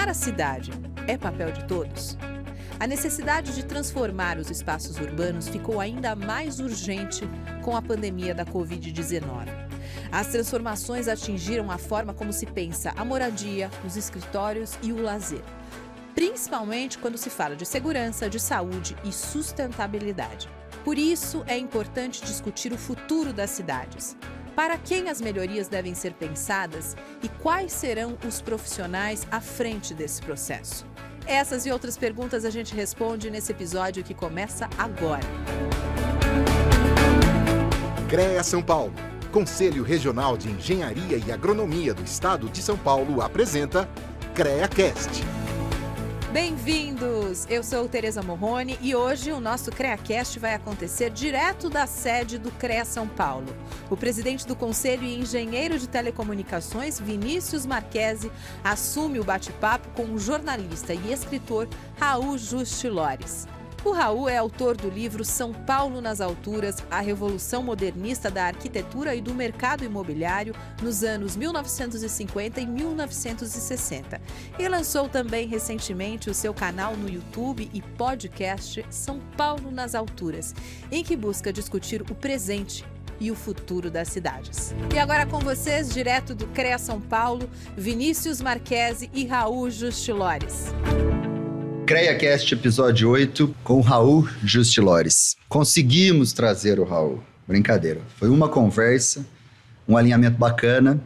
Transformar a cidade é papel de todos? A necessidade de transformar os espaços urbanos ficou ainda mais urgente com a pandemia da Covid-19. As transformações atingiram a forma como se pensa a moradia, os escritórios e o lazer, principalmente quando se fala de segurança, de saúde e sustentabilidade. Por isso, é importante discutir o futuro das cidades. Para quem as melhorias devem ser pensadas e quais serão os profissionais à frente desse processo? Essas e outras perguntas a gente responde nesse episódio que começa agora. CREA São Paulo, Conselho Regional de Engenharia e Agronomia do Estado de São Paulo, apresenta CREAcast. Bem-vindos! Eu sou Tereza Morrone e hoje o nosso CREAcast vai acontecer direto da sede do CREA São Paulo. O presidente do Conselho e engenheiro de telecomunicações, Vinícius Marquesi, assume o bate-papo com o jornalista e escritor Raul Justilores. O Raul é autor do livro São Paulo nas Alturas, a revolução modernista da arquitetura e do mercado imobiliário nos anos 1950 e 1960. E lançou também recentemente o seu canal no YouTube e podcast São Paulo nas Alturas, em que busca discutir o presente e o futuro das cidades. E agora com vocês, direto do CREA São Paulo, Vinícius Marquesi e Raul Justilores. CREAcast episódio 8 com o Raul Justilores. Conseguimos trazer o Raul. Brincadeira. Foi uma conversa, um alinhamento bacana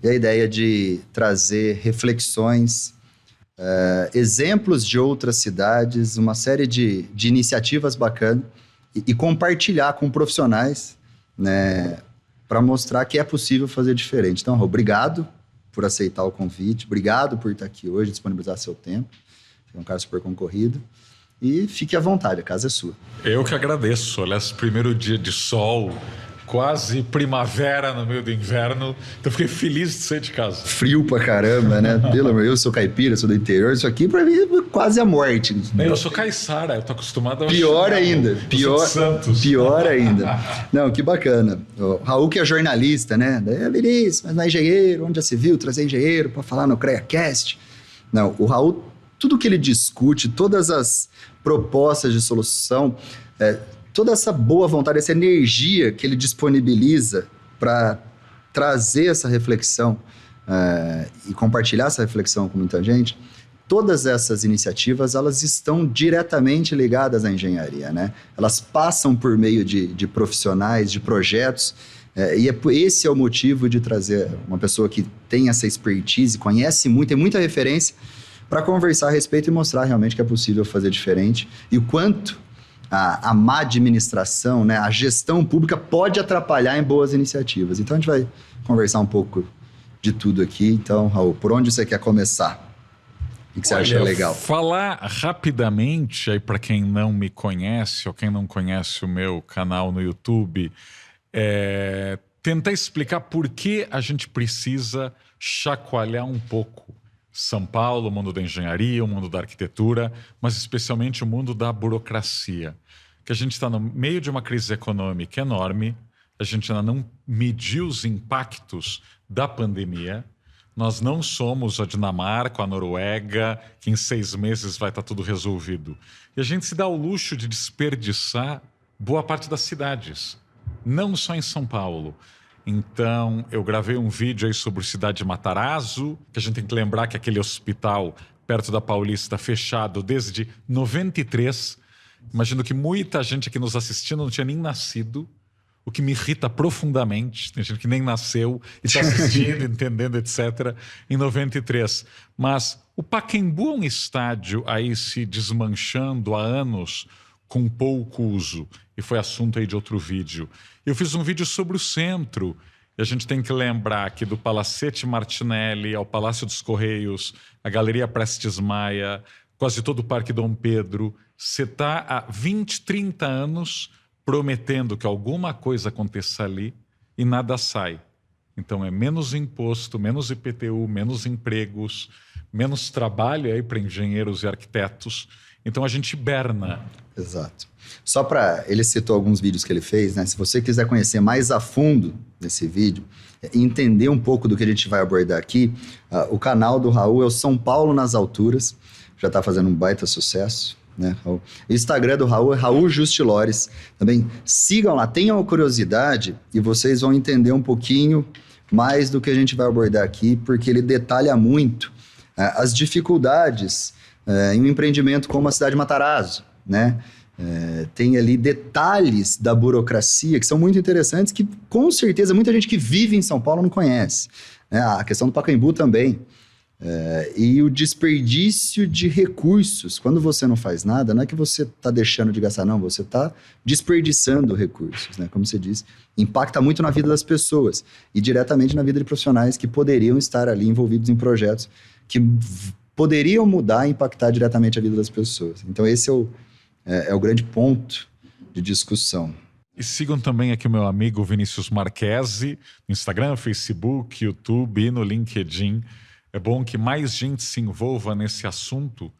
e a ideia de trazer reflexões, exemplos de outras cidades, uma série de iniciativas bacanas e compartilhar com profissionais, né, para mostrar que é possível fazer diferente. Então, Raul, obrigado por aceitar o convite, obrigado por estar aqui hoje, disponibilizar seu tempo. É um cara super concorrido. E fique à vontade, a casa é sua. Eu que agradeço. Aliás, primeiro dia de sol, quase primavera no meio do inverno. Então, fiquei feliz de sair de casa. Frio pra caramba, né? Pelo amor, eu sou caipira, sou do interior. Isso aqui, pra mim, é quase a morte. Eu sou caiçara, eu tô acostumado a... Pior ainda. Santos. Pior ainda. Não, que bacana. O Raul, que é jornalista, né? Vinícius, mas não é engenheiro. Onde já se viu trazer engenheiro pra falar no CREAcast? Não, o Raul... Tudo que ele discute, todas as propostas de solução, toda essa boa vontade, essa energia que ele disponibiliza para trazer essa reflexão e compartilhar essa reflexão com muita gente, todas essas iniciativas, elas estão diretamente ligadas à engenharia, né? Elas passam por meio de profissionais, de projetos, e esse é o motivo de trazer uma pessoa que tem essa expertise, conhece muito, tem muita referência, para conversar a respeito e mostrar realmente que é possível fazer diferente e o quanto a má administração, né, a gestão pública pode atrapalhar em boas iniciativas. Então, a gente vai conversar um pouco de tudo aqui. Então, Raul, por onde você quer começar? O que você acha legal? Falar rapidamente, aí para quem não me conhece ou quem não conhece o meu canal no YouTube, tentar explicar por que a gente precisa chacoalhar um pouco São Paulo, o mundo da engenharia, o mundo da arquitetura, mas especialmente o mundo da burocracia. Que a gente está no meio de uma crise econômica enorme, a gente ainda não mediu os impactos da pandemia, nós não somos a Dinamarca, a Noruega, que em 6 meses vai estar tudo resolvido. E a gente se dá o luxo de desperdiçar boa parte das cidades, não só em São Paulo. Então, eu gravei um vídeo aí sobre a cidade de Matarazzo, que a gente tem que lembrar que aquele hospital perto da Paulista fechado desde 93. Imagino que muita gente aqui nos assistindo não tinha nem nascido, o que me irrita profundamente. Tem gente que nem nasceu e está assistindo, entendendo, etc., em 93. Mas o Pacaembu é um estádio aí se desmanchando há anos com pouco uso. E foi assunto aí de outro vídeo. Eu fiz um vídeo sobre o centro. E a gente tem que lembrar que do Palacete Martinelli ao Palácio dos Correios, a Galeria Prestes Maia, quase todo o Parque Dom Pedro, você está há 20, 30 anos prometendo que alguma coisa aconteça ali e nada sai. Então é menos imposto, menos IPTU, menos empregos, menos trabalho aí para engenheiros e arquitetos. Então a gente hiberna. Exato. Só para... Ele citou alguns vídeos que ele fez, né? Se você quiser conhecer mais a fundo desse vídeo e entender um pouco do que a gente vai abordar aqui, o canal do Raul é o São Paulo nas Alturas. Já está fazendo um baita sucesso, né, Raul? O Instagram do Raul é Raul Justilores. Também sigam lá, tenham curiosidade e vocês vão entender um pouquinho mais do que a gente vai abordar aqui, porque ele detalha muito as dificuldades em um empreendimento como a cidade de Matarazzo, né? Tem ali detalhes da burocracia que são muito interessantes, que com certeza muita gente que vive em São Paulo não conhece, né? A questão do Pacaembu também. E o desperdício de recursos. Quando você não faz nada, não é que você está deixando de gastar, não. Você está desperdiçando recursos, né? Como você disse, impacta muito na vida das pessoas e diretamente na vida de profissionais que poderiam estar ali envolvidos em projetos que poderiam mudar e impactar diretamente a vida das pessoas. Então esse é o grande ponto de discussão. E sigam também aqui o meu amigo Vinícius Marquesi, no Instagram, Facebook, YouTube e no LinkedIn. É bom que mais gente se envolva nesse assunto,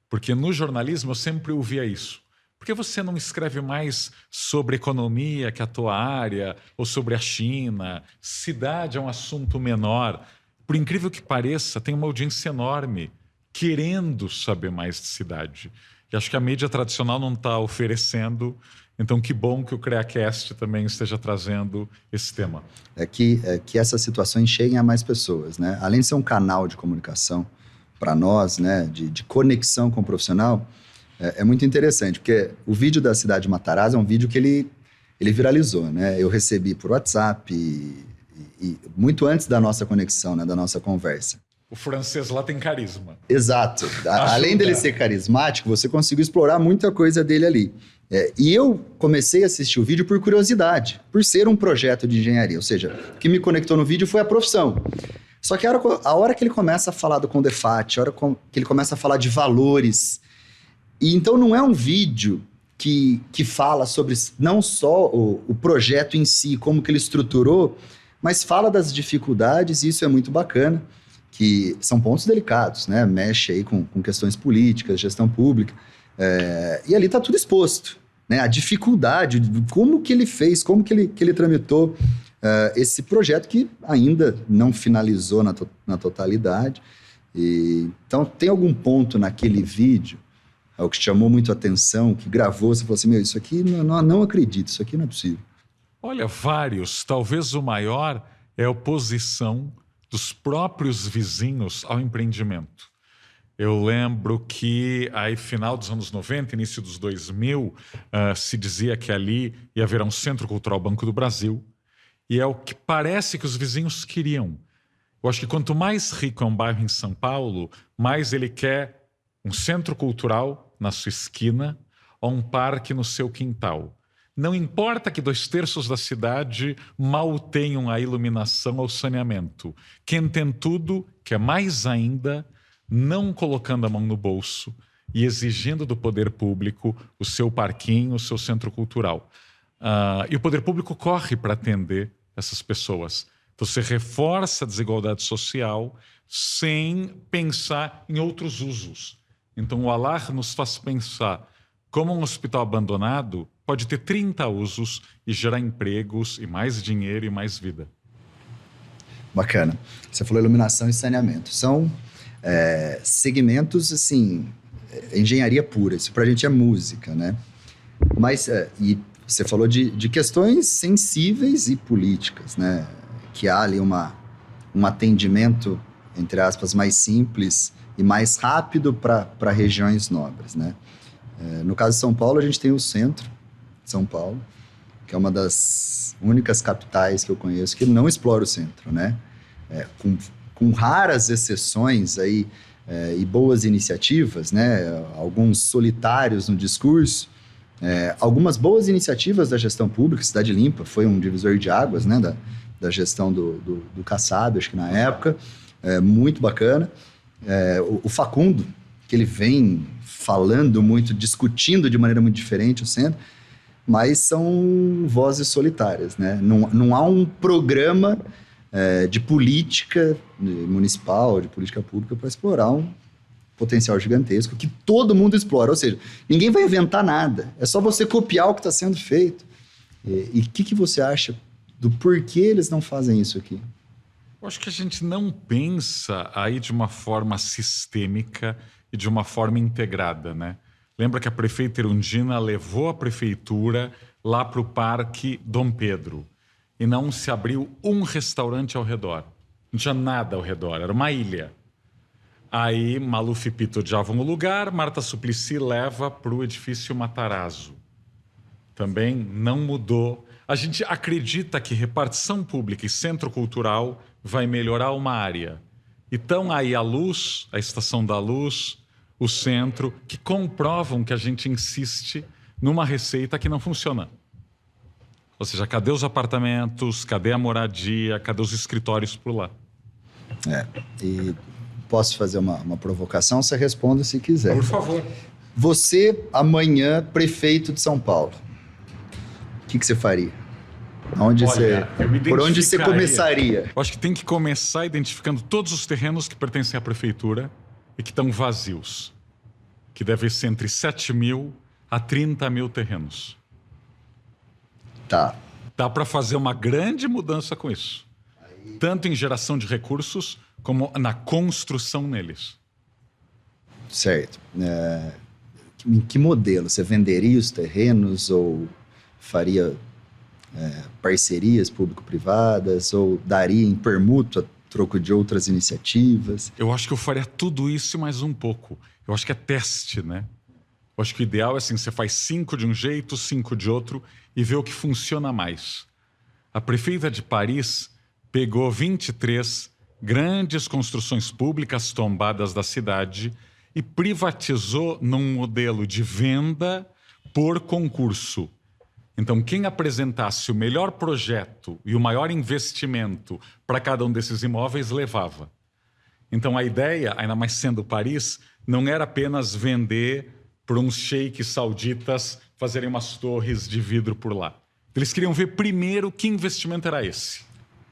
porque no jornalismo eu sempre ouvia isso. Por que você não escreve mais sobre economia, que é a tua área, ou sobre a China? Cidade é um assunto menor. Por incrível que pareça, tem uma audiência enorme querendo saber mais de cidade. E acho que a mídia tradicional não está oferecendo. Então, que bom que o CreaCast também esteja trazendo esse tema. Que essas situações cheguem a mais pessoas, né? Além de ser um canal de comunicação para nós, né? De conexão com o profissional, é muito interessante, porque o vídeo da cidade de Matarazzo é um vídeo que ele viralizou, né? Eu recebi por WhatsApp e muito antes da nossa conexão, né? Da nossa conversa. O francês lá tem carisma. Exato. Além dele ser carismático, você conseguiu explorar muita coisa dele ali. E eu comecei a assistir o vídeo por curiosidade, por ser um projeto de engenharia. Ou seja, o que me conectou no vídeo foi a profissão. Só que a hora que ele começa a falar do Condefat, a hora que ele começa a falar de valores... E então não é um vídeo que fala sobre não só o projeto em si, como que ele estruturou, mas fala das dificuldades, e isso é muito bacana, que são pontos delicados, né? Mexe aí com questões políticas, gestão pública, e ali está tudo exposto, né? A dificuldade, como que ele fez, como que ele tramitou esse projeto que ainda não finalizou na totalidade. Então, tem algum ponto naquele vídeo o que chamou muito a atenção, que gravou, você falou assim, isso aqui não acredito, isso aqui não é possível. Olha, vários. Talvez o maior é a oposição dos próprios vizinhos ao empreendimento. Eu lembro que aí final dos anos 90, início dos 2000, se dizia que ali ia haver um Centro Cultural Banco do Brasil, e é o que parece que os vizinhos queriam. Eu acho que quanto mais rico é um bairro em São Paulo, mais ele quer um centro cultural na sua esquina ou um parque no seu quintal. Não importa que 2/3 da cidade mal tenham a iluminação ou saneamento. Quem tem tudo, quer mais ainda, não colocando a mão no bolso e exigindo do poder público o seu parquinho, o seu centro cultural. E o poder público corre para atender essas pessoas. Você reforça a desigualdade social sem pensar em outros usos. Então o Alar nos faz pensar como um hospital abandonado pode ter 30 usos e gerar empregos e mais dinheiro e mais vida. Bacana. Você falou iluminação e saneamento. São segmentos, assim, engenharia pura. Isso pra gente é música, né? Mas, e você falou de questões sensíveis e políticas, né? Que há ali um atendimento, entre aspas, mais simples e mais rápido para regiões nobres, né? No caso de São Paulo, a gente tem o centro de São Paulo, que é uma das únicas capitais que eu conheço que não explora o centro, né? Com raras exceções aí, e boas iniciativas, né? Alguns solitários no discurso, algumas boas iniciativas da gestão pública. Cidade Limpa foi um divisor de águas, né? Da gestão do Kassab, acho que na época, muito bacana. O Facundo, que ele vem falando muito, discutindo de maneira muito diferente o centro, mas são vozes solitárias, né? Não há um programa de política municipal, de política pública para explorar um potencial gigantesco que todo mundo explora. Ou seja, ninguém vai inventar nada. É só você copiar o que está sendo feito. E o que você acha do porquê eles não fazem isso aqui? Eu acho que a gente não pensa aí de uma forma sistêmica e de uma forma integrada, né? Lembra que a prefeita Erundina levou a prefeitura lá para o Parque Dom Pedro e não se abriu um restaurante ao redor. Não tinha nada ao redor, era uma ilha. Aí Maluf e Pito odiavam o lugar, Marta Suplicy leva para o edifício Matarazzo. Também não mudou. A gente acredita que repartição pública e centro cultural vai melhorar uma área. Então aí a Luz, a Estação da Luz, o centro, que comprovam que a gente insiste numa receita que não funciona. Ou seja, cadê os apartamentos, cadê a moradia, cadê os escritórios por lá? E posso fazer uma provocação? Você responde se quiser. Por favor. Você, amanhã, prefeito de São Paulo, o que você faria? Por onde você começaria? Eu acho que tem que começar identificando todos os terrenos que pertencem à prefeitura e que estão vazios. Que deve ser entre 7 mil a 30 mil terrenos. Tá. Dá para fazer uma grande mudança com isso. Tanto em geração de recursos, como na construção neles. Certo. Em que modelo? Você venderia os terrenos ou faria parcerias público-privadas ou daria em permuta a troco de outras iniciativas? Eu acho que eu faria tudo isso e mais um pouco. Eu acho que é teste, né? Eu acho que o ideal é assim, você faz 5 de um jeito, 5 de outro e vê o que funciona mais. A prefeita de Paris pegou 23 grandes construções públicas tombadas da cidade e privatizou num modelo de venda por concurso. Então, quem apresentasse o melhor projeto e o maior investimento para cada um desses imóveis, levava. Então, a ideia, ainda mais sendo Paris, não era apenas vender para uns sheiks sauditas fazerem umas torres de vidro por lá. Eles queriam ver primeiro que investimento era esse.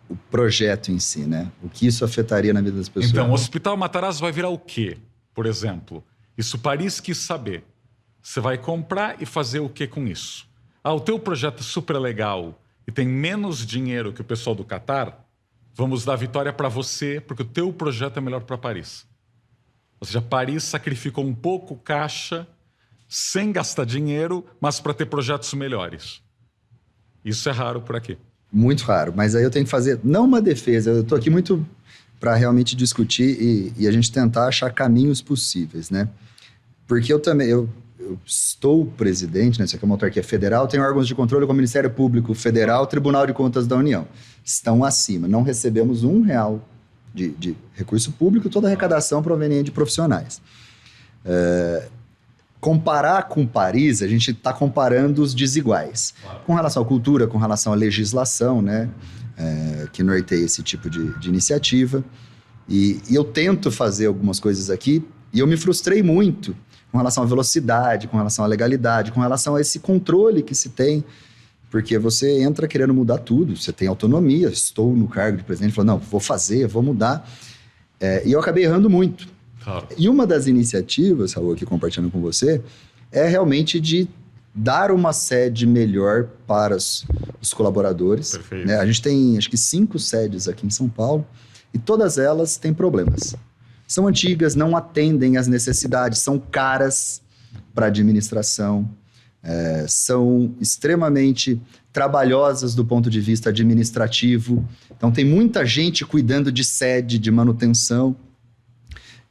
O projeto em si, né? O que isso afetaria na vida das pessoas. Então, o Hospital Matarazzo vai virar o quê, por exemplo? Isso Paris quis saber. Você vai comprar e fazer o quê com isso? O teu projeto é super legal e tem menos dinheiro que o pessoal do Catar, vamos dar vitória para você, porque o teu projeto é melhor para Paris. Ou seja, Paris sacrificou um pouco caixa, sem gastar dinheiro, mas para ter projetos melhores. Isso é raro por aqui. Muito raro, mas aí eu tenho que fazer, não uma defesa, eu estou aqui muito para realmente discutir e a gente tentar achar caminhos possíveis, né? Porque eu estou presidente, né? Isso aqui é uma autarquia federal, tenho órgãos de controle como o Ministério Público Federal, Tribunal de Contas da União. Estão acima, não recebemos R$1 de recurso público, toda a arrecadação proveniente de profissionais. Comparar com Paris, a gente está comparando os desiguais. Claro. Com relação à cultura, com relação à legislação, né? Que norteia esse tipo de iniciativa. E eu tento fazer algumas coisas aqui e eu me frustrei muito com relação à velocidade, com relação à legalidade, com relação a esse controle que se tem. Porque você entra querendo mudar tudo, você tem autonomia, estou no cargo de presidente, falando, não, vou fazer, vou mudar. E eu acabei errando muito. Claro. E uma das iniciativas, Raul, aqui compartilhando com você, é realmente de dar uma sede melhor para os colaboradores. Perfeito. Né? A gente tem, acho que 5 sedes aqui em São Paulo, e todas elas têm problemas. São antigas, não atendem às necessidades, são caras para a administração, são extremamente trabalhosas do ponto de vista administrativo. Então, tem muita gente cuidando de sede, de manutenção.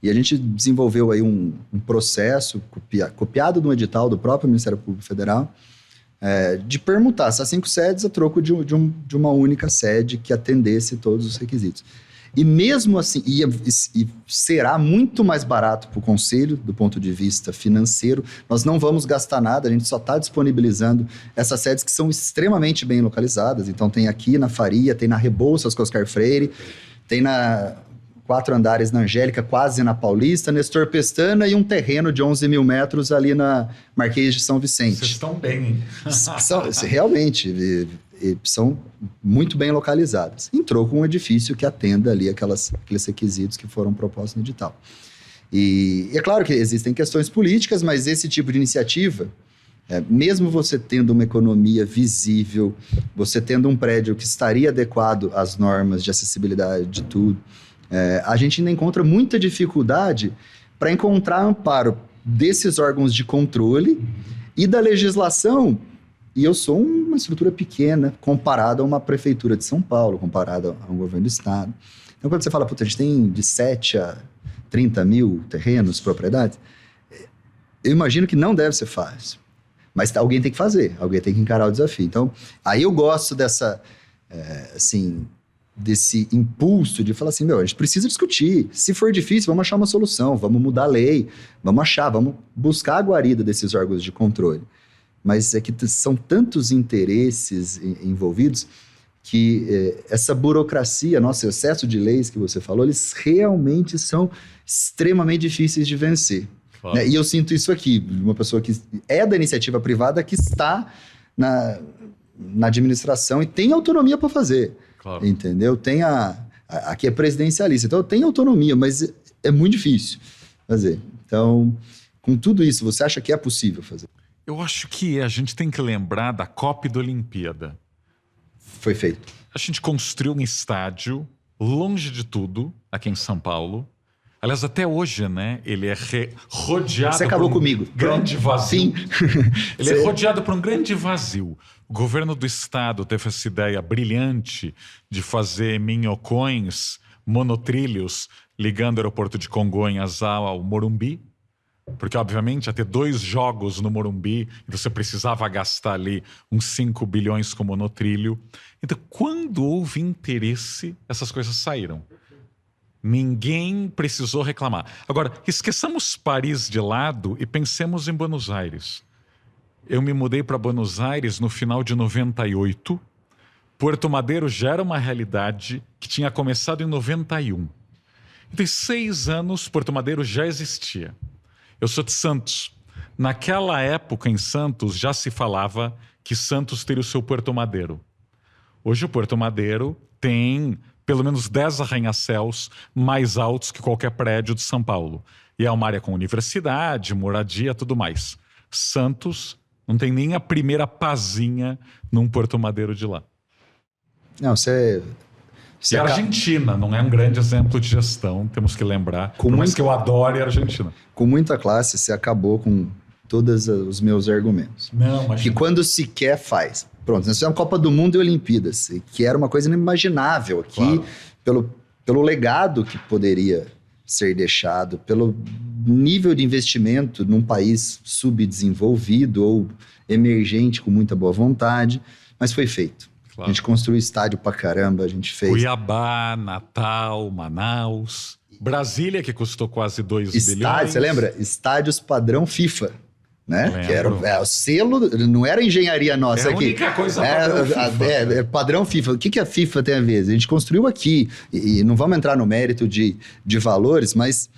E a gente desenvolveu aí um processo copiado de um edital do próprio Ministério Público Federal de permutar essas 5 sedes a troco de uma única sede que atendesse todos os requisitos. E mesmo assim, e será muito mais barato para o Conselho, do ponto de vista financeiro. Nós não vamos gastar nada, a gente só está disponibilizando essas sedes que são extremamente bem localizadas. Então tem aqui na Faria, tem na Rebouças com Oscar Freire, tem na 4 andares na Angélica, quase na Paulista, Nestor Pestana e um terreno de 11 mil metros ali na Marquês de São Vicente. Vocês estão bem, hein? Realmente, são muito bem localizadas. Entrou com um edifício que atenda ali aqueles requisitos que foram propostos no edital. E é claro que existem questões políticas, mas esse tipo de iniciativa, mesmo você tendo uma economia visível, você tendo um prédio que estaria adequado às normas de acessibilidade de tudo, a gente ainda encontra muita dificuldade para encontrar amparo desses órgãos de controle e da legislação. E eu sou uma estrutura pequena comparada a uma prefeitura de São Paulo, comparada a um governo do estado. Então, quando você fala, puta, a gente tem de 7 a 30 mil terrenos, propriedades, eu imagino que não deve ser fácil. Mas alguém tem que fazer, alguém tem que encarar o desafio. Então, aí eu gosto dessa, desse impulso de falar assim, a gente precisa discutir. Se for difícil, vamos achar uma solução, vamos mudar a lei, vamos buscar a guarida desses órgãos de controle. Mas é que são tantos interesses envolvidos que essa burocracia, nosso excesso de leis que você falou, eles realmente são extremamente difíceis de vencer. Claro. E eu sinto isso aqui, uma pessoa que é da iniciativa privada que está na administração e tem autonomia para fazer. Claro. Entendeu? Aqui é presidencialista, então tem autonomia, mas é muito difícil fazer. Então, com tudo isso, você acha que é possível fazer? Eu acho que a gente tem que lembrar da Copa e da Olimpíada. Foi feito. A gente construiu um estádio longe de tudo, aqui em São Paulo. Aliás, até hoje, né? Ele é rodeado Você acabou por um comigo. grande vazio. Sim. Ele é rodeado por um grande vazio. O governo do estado teve essa ideia brilhante de fazer minhocões, monotrilhos, ligando o aeroporto de Congonhas ao Morumbi. Porque, obviamente, ia ter 2 jogos no Morumbi e você precisava gastar ali uns 5 bilhões com monotrilho. Então, quando houve interesse, essas coisas saíram. Ninguém precisou reclamar. Agora, esqueçamos Paris de lado e pensemos em Buenos Aires. Eu me mudei para Buenos Aires no final de 98. Puerto Madero já era uma realidade que tinha começado em 91. Então, em 6 anos, Puerto Madero já existia. Eu sou de Santos. Naquela época, em Santos, já se falava que Santos teria o seu Puerto Madero. Hoje, o Puerto Madero tem pelo menos 10 arranha-céus mais altos que qualquer prédio de São Paulo. E é uma área com universidade, moradia, tudo mais. Santos não tem nem a primeira pazinha num Puerto Madero de lá. Não, você e a Argentina não é um grande exemplo de gestão, temos que lembrar. Por mais que eu adore a Argentina. Com muita classe, você acabou com todos os meus argumentos. Não, mas que quando se quer, faz. Pronto, nós tivemos Copa do Mundo e Olimpíadas, que era uma coisa inimaginável aqui, claro, pelo legado que poderia ser deixado, pelo nível de investimento num país subdesenvolvido ou emergente com muita boa vontade, mas foi feito. Claro. A gente construiu estádio pra caramba, a gente fez... Cuiabá, Natal, Manaus, Brasília, que custou quase 2 bilhões. Você lembra? Estádios padrão FIFA, né? Que era o selo, não era engenharia nossa aqui. É a única coisa padrão FIFA. É padrão FIFA. O que a FIFA tem a ver? A gente construiu aqui, e não vamos entrar no mérito de valores, mas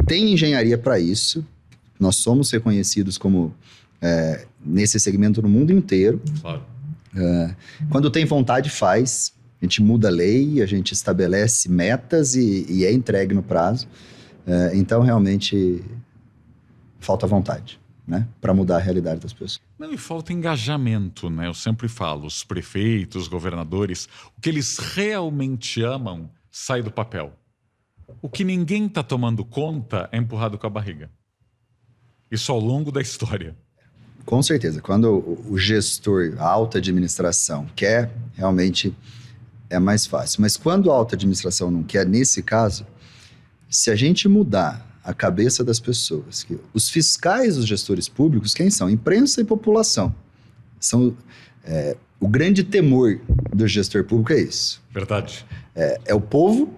tem engenharia para isso. Nós somos reconhecidos como nesse segmento no mundo inteiro. Claro. Quando tem vontade, faz. A gente muda a lei, a gente estabelece metas e é entregue no prazo. Então, realmente, falta vontade, né? Para mudar a realidade das pessoas. Não, e falta engajamento, né? Eu sempre falo, os prefeitos, os governadores, o que eles realmente amam sai do papel. O que ninguém está tomando conta é empurrado com a barriga. Isso ao longo da história. Com certeza. Quando o gestor, a alta administração quer, realmente é mais fácil. Mas quando a alta administração não quer, nesse caso, se a gente mudar a cabeça das pessoas, que os fiscais, os gestores públicos, quem são? Imprensa e população. São, o grande temor do gestor público é isso. Verdade. É o povo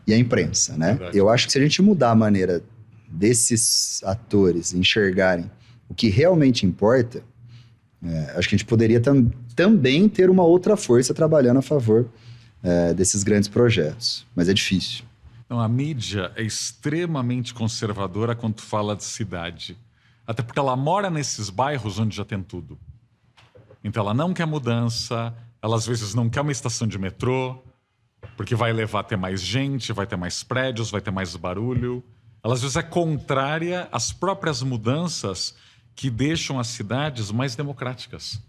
e a imprensa, né? Verdade. Eu acho que se a gente mudar a maneira desses atores enxergarem o que realmente importa, acho que a gente poderia também ter uma outra força trabalhando a favor desses grandes projetos. Mas é difícil. Não, a mídia é extremamente conservadora quando fala de cidade. Até porque ela mora nesses bairros onde já tem tudo. Então ela não quer mudança, ela às vezes não quer uma estação de metrô, porque vai levar a ter mais gente, vai ter mais prédios, vai ter mais barulho. Ela às vezes é contrária às próprias mudanças que deixam as cidades mais democráticas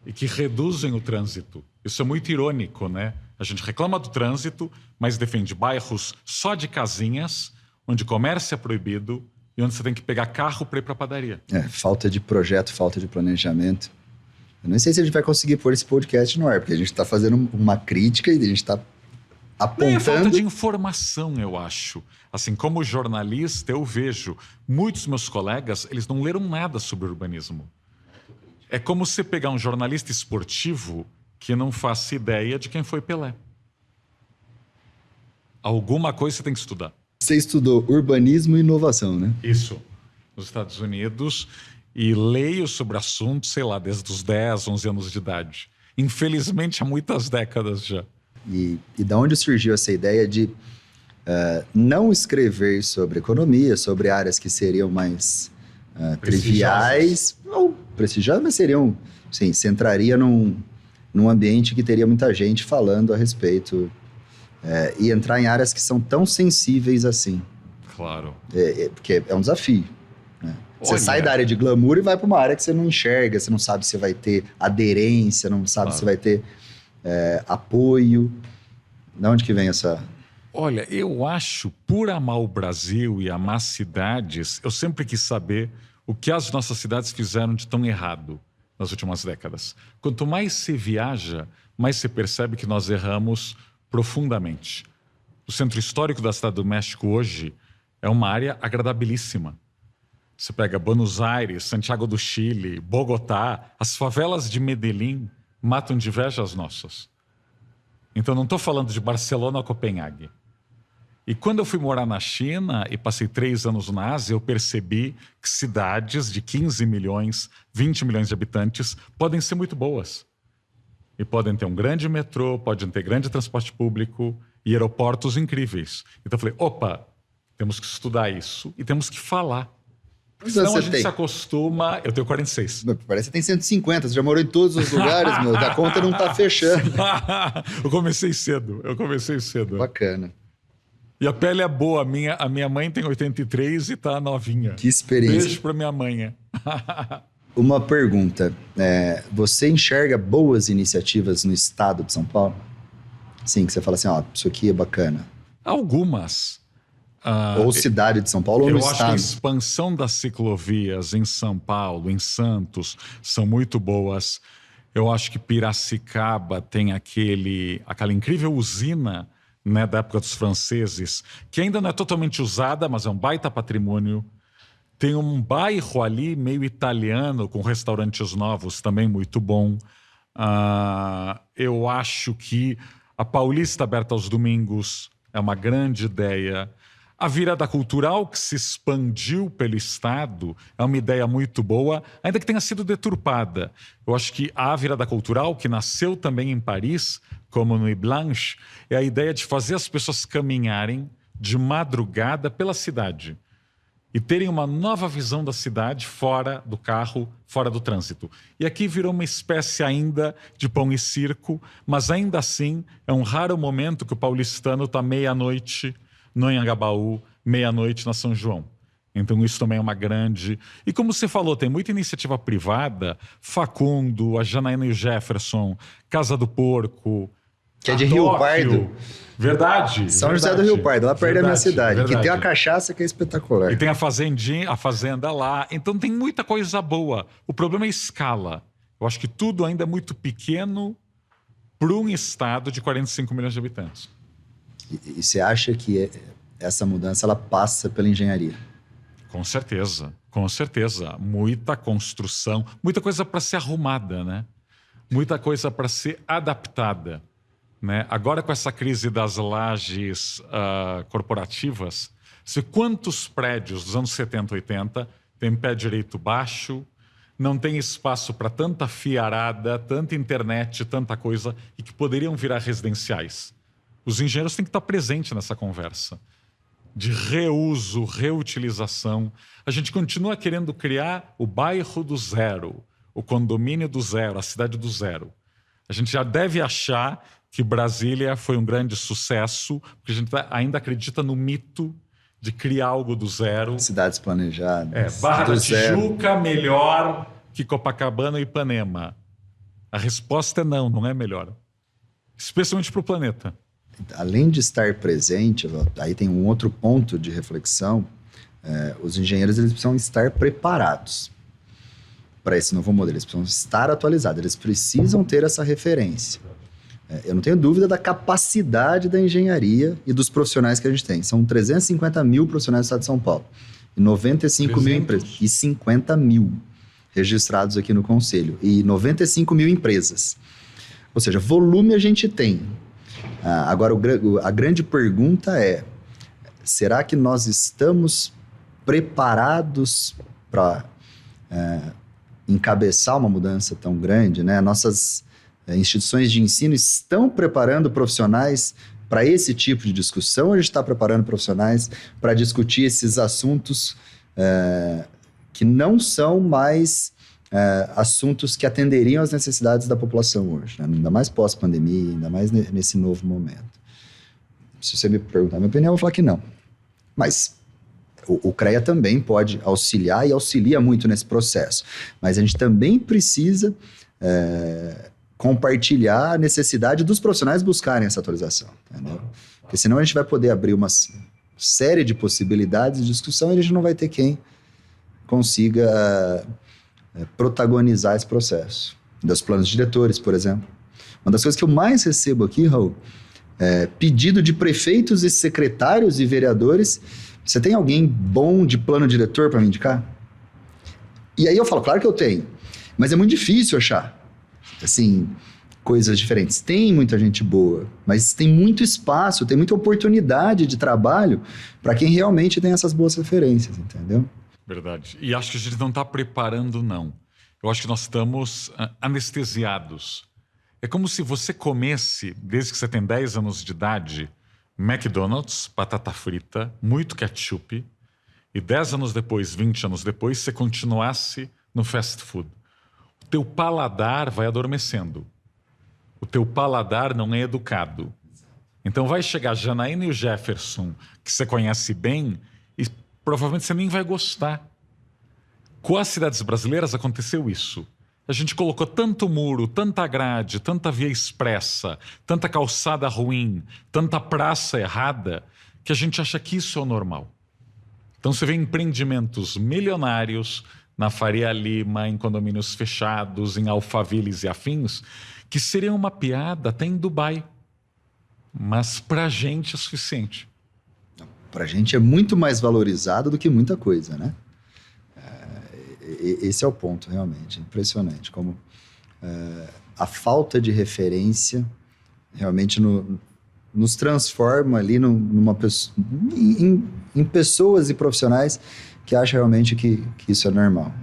e que reduzem o trânsito. Isso é muito irônico, né? A gente reclama do trânsito, mas defende bairros só de casinhas, onde comércio é proibido e onde você tem que pegar carro para ir para a padaria. Falta de projeto, falta de planejamento. Eu não sei se a gente vai conseguir pôr esse podcast no ar, porque a gente está fazendo uma crítica e a gente está apontando... É falta de informação, eu acho. Assim, como jornalista, eu vejo muitos meus colegas, eles não leram nada sobre urbanismo. É como você pegar um jornalista esportivo que não faça ideia de quem foi Pelé. Alguma coisa você tem que estudar. Você estudou urbanismo e inovação, né? Isso, nos Estados Unidos, e leio sobre assuntos, sei lá, desde os 10, 11 anos de idade. Infelizmente, há muitas décadas já. E da onde surgiu essa ideia de não escrever sobre economia, sobre áreas que seriam mais triviais, ou prestigiosas, mas seriam, sim, se entraria num ambiente que teria muita gente falando a respeito, e entrar em áreas que são tão sensíveis assim. Claro. Porque é um desafio. Né? Você Olha, sai da área de glamour e vai para uma área que você não enxerga, você não sabe se vai ter aderência, não sabe se vai ter apoio. De onde que vem essa... Olha, eu acho, por amar o Brasil e amar cidades, eu sempre quis saber o que as nossas cidades fizeram de tão errado nas últimas décadas. Quanto mais você viaja, mais você percebe que nós erramos profundamente. O centro histórico da Cidade do México hoje é uma área agradabilíssima. Você pega Buenos Aires, Santiago do Chile, Bogotá, as favelas de Medellín matam de inveja as nossas. Então não estou falando de Barcelona ou Copenhague. E quando eu fui morar na China e passei 3 anos na Ásia, eu percebi que cidades de 15 milhões, 20 milhões de habitantes podem ser muito boas. E podem ter um grande metrô, podem ter grande transporte público e aeroportos incríveis. Então eu falei, opa, temos que estudar isso e temos que falar. Senão a gente se acostuma... Eu tenho 46. Parece que você tem 150, você já morou em todos os lugares, meu, a conta não tá fechando. Eu comecei cedo. Bacana. E a pele é boa. A minha mãe tem 83 e tá novinha. Que experiência. Beijo pra minha mãe. Uma pergunta. Você enxerga boas iniciativas no estado de São Paulo? Sim, que você fala assim, isso aqui é bacana. Algumas. Ou cidade de São Paulo ou no estado. Eu acho que a expansão das ciclovias em São Paulo, em Santos, são muito boas. Eu acho que Piracicaba tem aquela incrível usina, né, da época dos franceses, que ainda não é totalmente usada, mas é um baita patrimônio. Tem um bairro ali meio italiano, com restaurantes novos, também muito bom. Eu acho que a Paulista aberta aos domingos é uma grande ideia. A virada cultural que se expandiu pelo Estado é uma ideia muito boa, ainda que tenha sido deturpada. Eu acho que a virada cultural, que nasceu também em Paris, como no Nuit Blanche, é a ideia de fazer as pessoas caminharem de madrugada pela cidade e terem uma nova visão da cidade fora do carro, fora do trânsito. E aqui virou uma espécie ainda de pão e circo, mas ainda assim é um raro momento que o paulistano está meia-noite no Anhangabaú, meia-noite na São João. Então isso também é uma grande... E como você falou, tem muita iniciativa privada, Facundo, a Janaína e o Jefferson, Casa do Porco... Que é de Rio Pardo. Verdade. São José do Rio Pardo, lá perto da minha cidade. Que tem uma cachaça que é espetacular. E tem a fazenda lá. Então tem muita coisa boa. O problema é a escala. Eu acho que tudo ainda é muito pequeno para um estado de 45 milhões de habitantes. E você acha que essa mudança ela passa pela engenharia? Com certeza, com certeza. Muita construção, muita coisa para ser arrumada, né? Muita coisa para ser adaptada, né? Agora com essa crise das lajes corporativas, quantos prédios dos anos 70, 80 tem pé direito baixo, não tem espaço para tanta fiarada, tanta internet, tanta coisa, e que poderiam virar residenciais? Os engenheiros têm que estar presentes nessa conversa de reuso, reutilização. A gente continua querendo criar o bairro do zero, o condomínio do zero, a cidade do zero. A gente já deve achar que Brasília foi um grande sucesso, porque a gente ainda acredita no mito de criar algo do zero. Cidades planejadas. Barra da do zero. Tijuca melhor que Copacabana e Ipanema. A resposta é não é melhor. Especialmente para o planeta. Além de estar presente, aí tem um outro ponto de reflexão. Os engenheiros eles precisam estar preparados para esse novo modelo. Eles precisam estar atualizados. Eles precisam ter essa referência. Eu não tenho dúvida da capacidade da engenharia e dos profissionais que a gente tem. São 350 mil profissionais do estado de São Paulo. E 95 mil empresas. E 50 mil registrados aqui no Conselho. E 95 mil empresas. Ou seja, volume a gente tem. Agora, a grande pergunta é: será que nós estamos preparados para encabeçar uma mudança tão grande, né? Nossas instituições de ensino estão preparando profissionais para esse tipo de discussão? Ou a gente está preparando profissionais para discutir esses assuntos que não são mais assuntos que atenderiam às necessidades da população hoje, né? Ainda mais pós-pandemia, ainda mais nesse novo momento. Se você me perguntar a minha opinião, eu vou falar que não. Mas o CREA também pode auxiliar e auxilia muito nesse processo. Mas a gente também precisa compartilhar a necessidade dos profissionais buscarem essa atualização. Entendeu? Porque senão a gente vai poder abrir uma série de possibilidades de discussão e a gente não vai ter quem consiga protagonizar esse processo. Dos planos diretores, por exemplo. Uma das coisas que eu mais recebo aqui, Raul, pedido de prefeitos e secretários e vereadores: você tem alguém bom de plano diretor para me indicar? E aí eu falo, claro que eu tenho, mas é muito difícil achar, assim, coisas diferentes. Tem muita gente boa, mas tem muito espaço, tem muita oportunidade de trabalho para quem realmente tem essas boas referências, entendeu? Verdade. E acho que a gente não está preparando, não. Eu acho que nós estamos anestesiados. É como se você comesse, desde que você tem 10 anos de idade, McDonald's, batata frita, muito ketchup, e 10 anos depois, 20 anos depois, você continuasse no fast food. O teu paladar vai adormecendo. O teu paladar não é educado. Então vai chegar a Janaína e o Jefferson, que você conhece bem, e provavelmente você nem vai gostar. Com as cidades brasileiras aconteceu isso. A gente colocou tanto muro, tanta grade, tanta via expressa, tanta calçada ruim, tanta praça errada, que a gente acha que isso é o normal. Então você vê empreendimentos milionários na Faria Lima, em condomínios fechados, em Alphavilles e afins, que seriam uma piada até em Dubai. Mas pra gente é suficiente. Pra gente é muito mais valorizado do que muita coisa, né? Esse é o ponto, realmente. Impressionante. Como a falta de referência realmente nos transforma ali em pessoas e profissionais que acham realmente que isso é normal.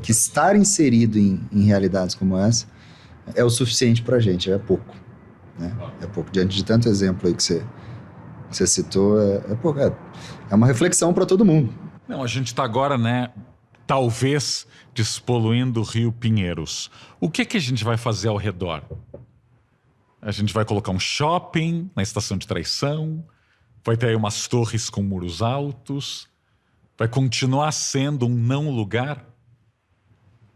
Que estar inserido em realidades como essa é o suficiente pra gente, é pouco. Né? É pouco. Diante de tanto exemplo aí que você citou, é pouco. É uma reflexão para todo mundo. Não, a gente está agora, né? Talvez despoluindo o Rio Pinheiros. O que a gente vai fazer ao redor? A gente vai colocar um shopping na Estação de Traição, vai ter aí umas torres com muros altos, vai continuar sendo um não lugar?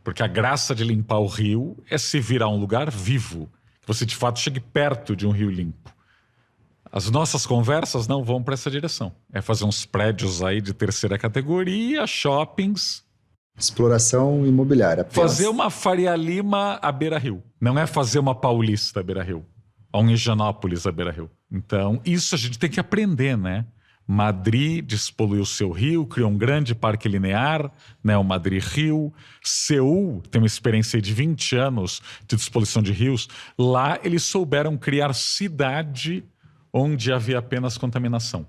Porque a graça de limpar o rio é se virar um lugar vivo, que você de fato chegue perto de um rio limpo. As nossas conversas não vão para essa direção. É fazer uns prédios aí de terceira categoria, shoppings. Exploração imobiliária. Apenas. Fazer uma Faria Lima à beira-rio. Não é fazer uma Paulista à beira-rio. Ou um Higienópolis à beira-rio. Então, isso a gente tem que aprender, né? Madrid despoluiu o seu rio, criou um grande parque linear, né? O Madrid Rio. Seul tem uma experiência de 20 anos de despoluição de rios. Lá eles souberam criar cidade onde havia apenas contaminação.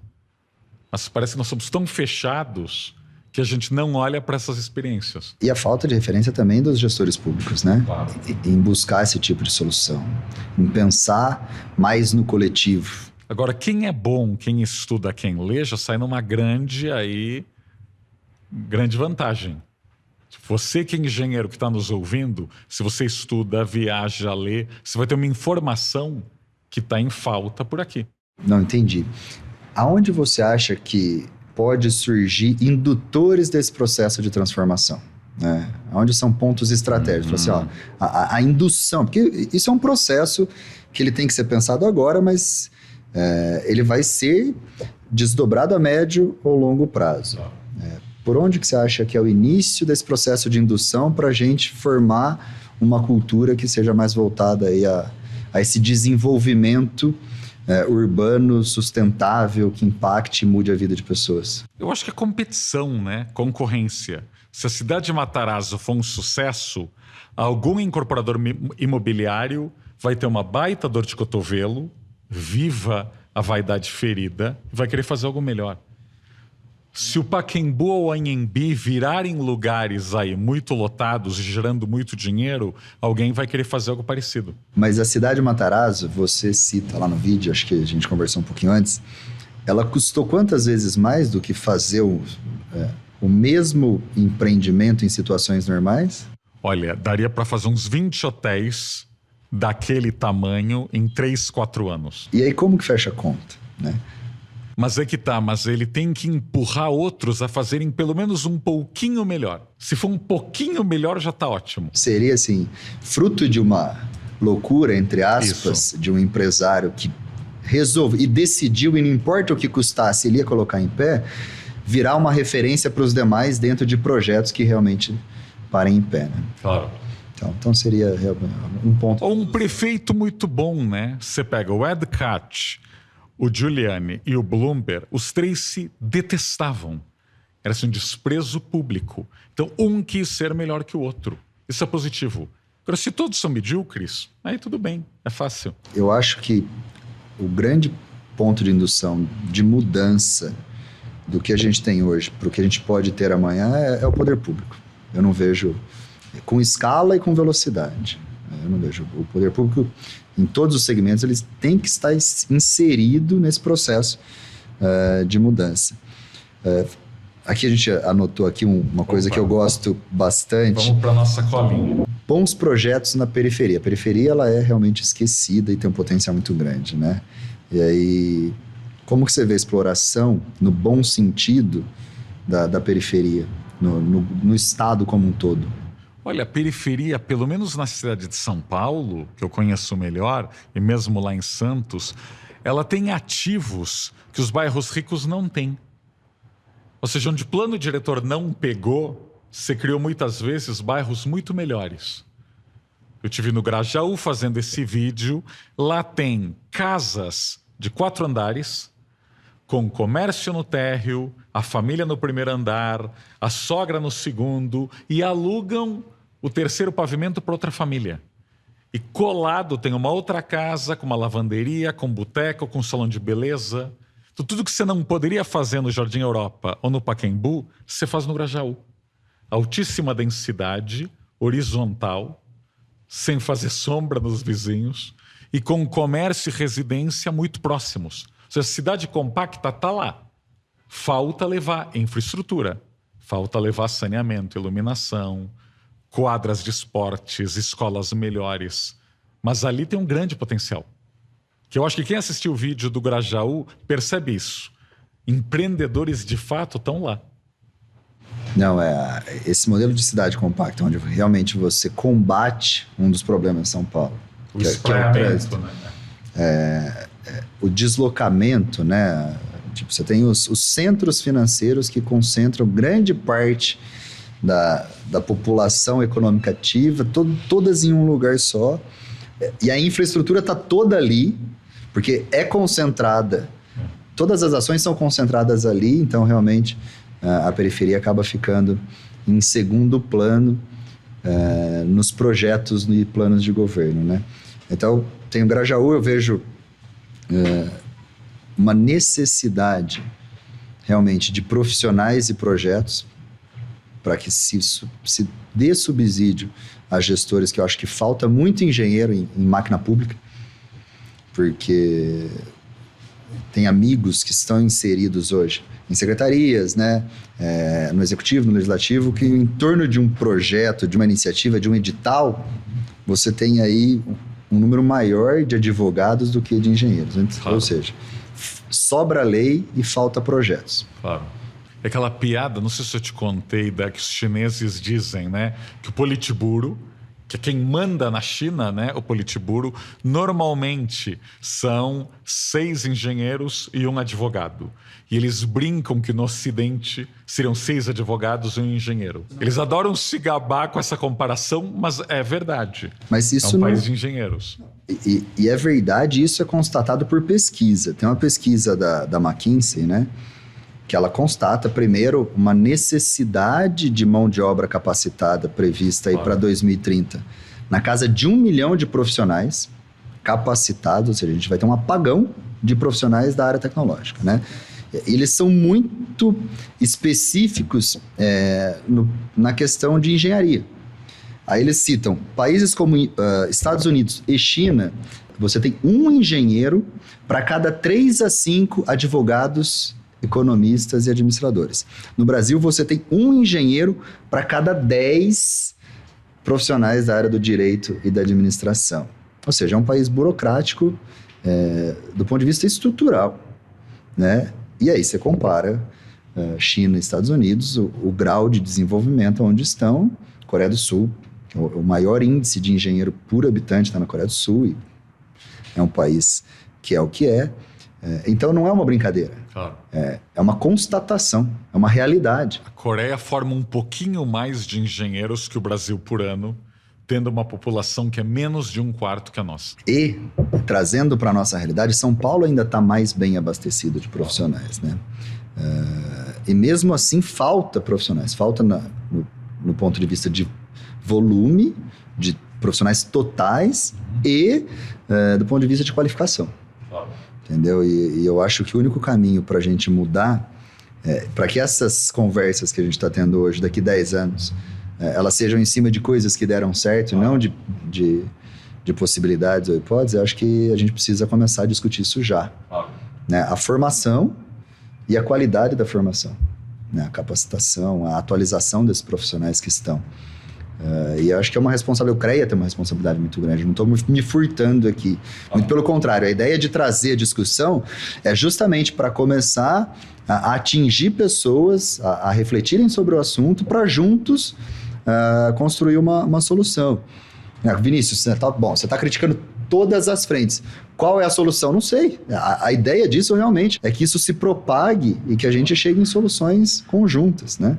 Mas parece que nós somos tão fechados que a gente não olha para essas experiências. E a falta de referência também dos gestores públicos, né? Claro. Em buscar esse tipo de solução. Em pensar mais no coletivo. Agora, quem é bom, quem estuda, quem lê, já sai numa grande vantagem. Você que é engenheiro que está nos ouvindo, se você estuda, viaja, lê, você vai ter uma informação que está em falta por aqui. Não entendi. Aonde você acha que... pode surgir indutores desse processo de transformação, né? Onde são pontos estratégicos. Assim, a indução, porque isso é um processo que ele tem que ser pensado agora, mas ele vai ser desdobrado a médio ou longo prazo. Por onde que você acha que é o início desse processo de indução para a gente formar uma cultura que seja mais voltada aí a esse desenvolvimento urbano, sustentável, que impacte e mude a vida de pessoas? Eu acho que é competição, né? Concorrência. Se a cidade de Matarazzo for um sucesso, algum incorporador imobiliário vai ter uma baita dor de cotovelo, viva a vaidade ferida, e vai querer fazer algo melhor. Se o Pacaembu ou o Anhembi virarem lugares aí muito lotados e gerando muito dinheiro, alguém vai querer fazer algo parecido. Mas a cidade de Matarazzo, você cita lá no vídeo, acho que a gente conversou um pouquinho antes, ela custou quantas vezes mais do que fazer o mesmo empreendimento em situações normais? Olha, daria para fazer uns 20 hotéis daquele tamanho em 3, 4 anos. E aí como que fecha a conta, né? Mas é que tá, mas ele tem que empurrar outros a fazerem pelo menos um pouquinho melhor. Se for um pouquinho melhor, já tá ótimo. Seria, assim, fruto de uma loucura, entre aspas, de um empresário que resolve e decidiu, e não importa o que custasse, ele ia colocar em pé, virar uma referência para os demais dentro de projetos que realmente parem em pé, né? Claro. Então seria um ponto. Ou um prefeito muito bom, né? Você pega o Ed Catch, o Giuliani e o Bloomberg, os três se detestavam. Era assim, um desprezo público. Então, um quis ser melhor que o outro. Isso é positivo. Agora, se todos são medíocres, aí tudo bem, é fácil. Eu acho que o grande ponto de indução, de mudança do que a gente tem hoje para o que a gente pode ter amanhã é o poder público. Eu não vejo com escala e com velocidade. Eu não vejo o poder público em todos os segmentos, eles têm que estar inserido nesse processo de mudança. Aqui a gente anotou aqui uma coisa que eu gosto bastante. Vamos para nossa colinha. Bons projetos na periferia. A periferia ela é realmente esquecida e tem um potencial muito grande, né? E aí, como que você vê a exploração no bom sentido da periferia, no estado como um todo? Olha, a periferia, pelo menos na cidade de São Paulo, que eu conheço melhor, e mesmo lá em Santos, ela tem ativos que os bairros ricos não têm. Ou seja, onde o plano diretor não pegou, você criou muitas vezes bairros muito melhores. Eu estive no Grajaú fazendo esse vídeo, lá tem casas de 4 andares, com comércio no térreo, a família no primeiro andar, a sogra no segundo, e alugam o terceiro pavimento para outra família. E colado tem uma outra casa com uma lavanderia, com boteco, com salão de beleza. Então, tudo que você não poderia fazer no Jardim Europa ou no Pacaembu, você faz no Grajaú. Altíssima densidade, horizontal, sem fazer sombra nos vizinhos, e com comércio e residência muito próximos. Ou seja, a cidade compacta está lá. Falta levar infraestrutura, falta levar saneamento, iluminação, quadras de esportes, escolas melhores. Mas ali tem um grande potencial. Que eu acho que quem assistiu o vídeo do Grajaú percebe isso. Empreendedores de fato estão lá. Não, esse modelo de cidade compacta, onde realmente você combate um dos problemas de São Paulo. O espraiamento, né? O deslocamento, né? Tipo, você tem os centros financeiros que concentram grande parte da população econômica ativa, todas em um lugar só. E a infraestrutura está toda ali, porque é concentrada. Todas as ações são concentradas ali, então realmente a periferia acaba ficando em segundo plano nos projetos e planos de governo, né? Então, tem o Grajaú, eu vejo uma necessidade realmente de profissionais e projetos para que se dê subsídio a gestores, que eu acho que falta muito engenheiro em máquina pública, porque tem amigos que estão inseridos hoje em secretarias, né, no executivo, no legislativo, que em torno de um projeto, de uma iniciativa, de um edital, você tem aí um número maior de advogados do que de engenheiros. Claro. Ou seja, sobra lei e falta projetos. Claro. É aquela piada, não sei se eu te contei, que os chineses dizem, né? Que o Politburo, que é quem manda na China, né? O Politburo, normalmente são 6 engenheiros e 1 advogado. E eles brincam que no Ocidente seriam 6 advogados e 1 engenheiro. Eles adoram se gabar com essa comparação, mas é verdade. Mas isso é um país de engenheiros. E é verdade, isso é constatado por pesquisa. Tem uma pesquisa da McKinsey, né? Que ela constata, primeiro, uma necessidade de mão de obra capacitada prevista aí para 2030. Na casa de 1 milhão de profissionais capacitados, ou seja, a gente vai ter um apagão de profissionais da área tecnológica, né? Eles são muito específicos na questão de engenharia. Aí eles citam países como Estados Unidos e China, você tem 1 engenheiro para cada 3 a 5 advogados, economistas e administradores. No Brasil, você tem 1 engenheiro para cada 10 profissionais da área do direito e da administração. Ou seja, é um país burocrático do ponto de vista estrutural, né? E aí você compara China e Estados Unidos, o grau de desenvolvimento onde estão. Coreia do Sul, o maior índice de engenheiro por habitante está na Coreia do Sul, e é um país que é o que é. Então não é uma brincadeira, claro. É uma constatação, é uma realidade. A Coreia forma um pouquinho mais de engenheiros que o Brasil por ano, tendo uma população que é menos de 1/4 que a nossa. E, trazendo para a nossa realidade, São Paulo ainda está mais bem abastecido de profissionais, né? E mesmo assim falta profissionais, falta no ponto de vista de volume, de profissionais totais e do ponto de vista de qualificação. Claro. Entendeu? E eu acho que o único caminho para a gente mudar, para que essas conversas que a gente está tendo hoje, daqui 10 anos, elas sejam em cima de coisas que deram certo, não de possibilidades ou hipóteses, eu acho que a gente precisa começar a discutir isso já. Né? A formação e a qualidade da formação, né? A capacitação, a atualização desses profissionais que estão. E eu acho que é uma responsabilidade, o CREA tem uma responsabilidade muito grande, não estou me furtando aqui, muito pelo contrário, a ideia de trazer a discussão é justamente para começar a atingir pessoas, a refletirem sobre o assunto, para juntos construir uma solução. Vinícius, você está criticando todas as frentes, qual é a solução? Não sei, a ideia disso realmente é que isso se propague e que a gente chegue em soluções conjuntas, né?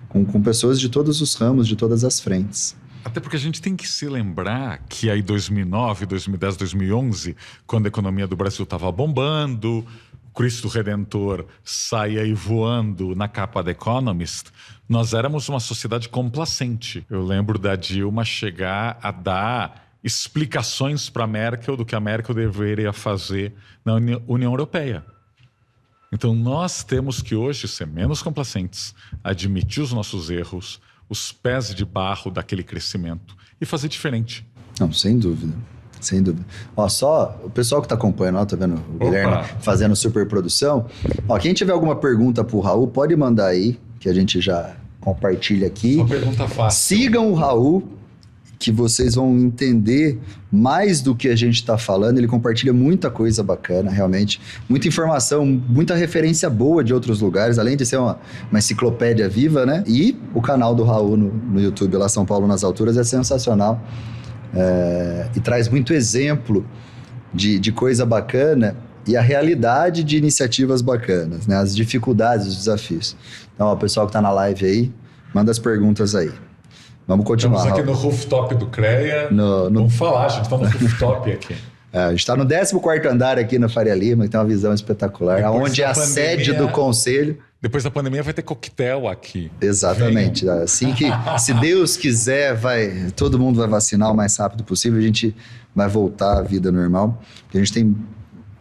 Com pessoas de todos os ramos, de todas as frentes. Até porque a gente tem que se lembrar que aí 2009, 2010, 2011, quando a economia do Brasil estava bombando, o Cristo Redentor saía aí voando na capa da Economist, nós éramos uma sociedade complacente. Eu lembro da Dilma chegar a dar explicações para a Merkel do que a Merkel deveria fazer na União Europeia. Então nós temos que hoje ser menos complacentes, admitir os nossos erros, os pés de barro daquele crescimento e fazer diferente. Não, sem dúvida, sem dúvida. Ó, só o pessoal que está acompanhando, ó, tá vendo o Guilherme fazendo superprodução. Ó, quem tiver alguma pergunta pro Raul, pode mandar aí, que a gente já compartilha aqui. Só pergunta fácil. Sigam o Raul, que vocês vão entender mais do que a gente está falando. Ele compartilha muita coisa bacana, realmente. Muita informação, muita referência boa de outros lugares, além de ser uma enciclopédia viva, né? E o canal do Raul no YouTube, lá São Paulo nas Alturas, é sensacional. E traz muito exemplo de coisa bacana e a realidade de iniciativas bacanas, né? As dificuldades, os desafios. Então, ó, o pessoal que está na live aí, manda as perguntas aí. Vamos continuar. Estamos aqui no rooftop do CREA. Vamos falar, a gente está no rooftop aqui. A gente está no 14º andar aqui na Faria Lima, que tem uma visão espetacular, onde é a sede do conselho. Depois da pandemia vai ter coquetel aqui. Exatamente. Venham. Assim que, se Deus quiser, todo mundo vai vacinar o mais rápido possível, a gente vai voltar à vida normal. A gente tem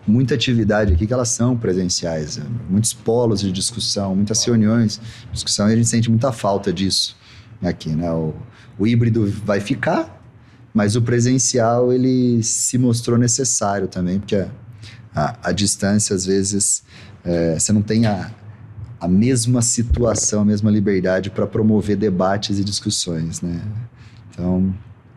muita atividade aqui que elas são presenciais, muitos polos de discussão, muitas reuniões de discussão, e a gente sente muita falta disso aqui, né? O híbrido vai ficar, mas o presencial ele se mostrou necessário também, porque a distância, às vezes, você não tem a mesma situação, a mesma liberdade para promover debates e discussões, né? Então...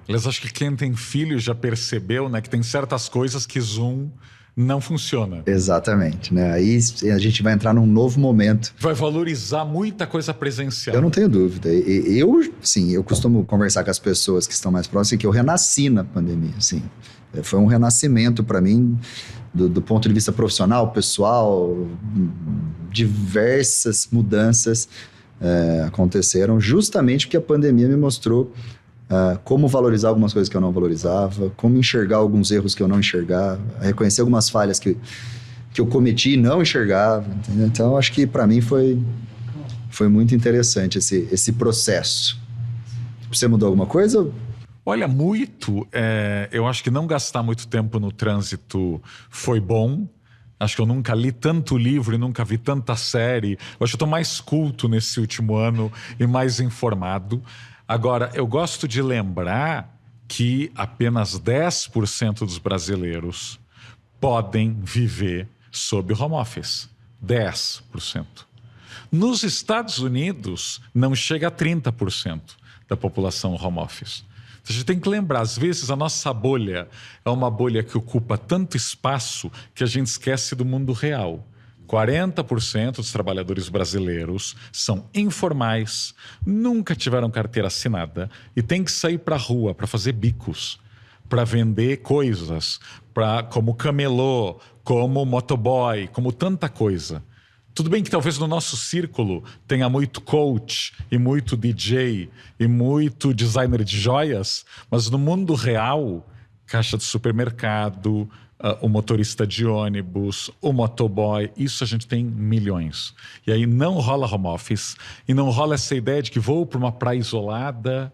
Aliás, acho que quem tem filho já percebeu, né, que tem certas coisas que Zoom não funciona. Exatamente, né? Aí a gente vai entrar num novo momento. Vai valorizar muita coisa presencial. Eu não tenho dúvida. Eu costumo conversar com as pessoas que estão mais próximas que eu renasci na pandemia, assim. Foi um renascimento para mim do ponto de vista profissional, pessoal, diversas mudanças aconteceram justamente porque a pandemia me mostrou como valorizar algumas coisas que eu não valorizava, como enxergar alguns erros que eu não enxergava, reconhecer algumas falhas que eu cometi e não enxergava, entendeu? Então, acho que para mim foi muito interessante esse processo. Você mudou alguma coisa? Olha, muito. Eu acho que não gastar muito tempo no trânsito foi bom. Acho que eu nunca li tanto livro e nunca vi tanta série. Eu acho que eu estou mais culto nesse último ano e mais informado. Agora, eu gosto de lembrar que apenas 10% dos brasileiros podem viver sob home office. 10%. Nos Estados Unidos, não chega a 30% da população home office. A gente tem que lembrar, às vezes a nossa bolha é uma bolha que ocupa tanto espaço que a gente esquece do mundo real. 40% dos trabalhadores brasileiros são informais, nunca tiveram carteira assinada e têm que sair para a rua para fazer bicos, para vender coisas, como camelô, como motoboy, como tanta coisa. Tudo bem que talvez no nosso círculo tenha muito coach e muito DJ e muito designer de joias, mas no mundo real, caixa de supermercado, o motorista de ônibus, o motoboy, isso a gente tem milhões. E aí não rola home office e não rola essa ideia de que vou para uma praia isolada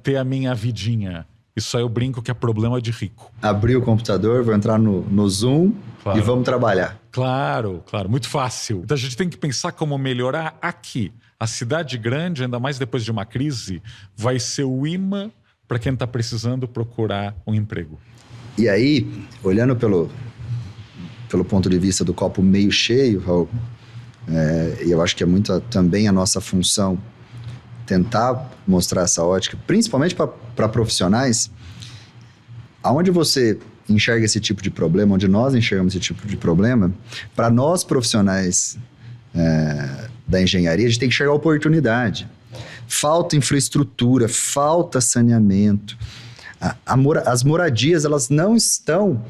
ter a minha vidinha. Isso aí eu brinco que é problema de rico. Abrir o computador, vou entrar no Zoom, claro, e vamos trabalhar. Claro, muito fácil. Então a gente tem que pensar como melhorar aqui. A cidade grande, ainda mais depois de uma crise, vai ser o imã para quem está precisando procurar um emprego. E aí, olhando pelo ponto de vista do copo meio cheio, Raul, eu acho que é muito também a nossa função tentar mostrar essa ótica, principalmente para profissionais, aonde você enxerga esse tipo de problema, onde nós enxergamos esse tipo de problema, para nós profissionais da engenharia, a gente tem que enxergar oportunidade. Falta infraestrutura, falta saneamento. As moradias, elas não estão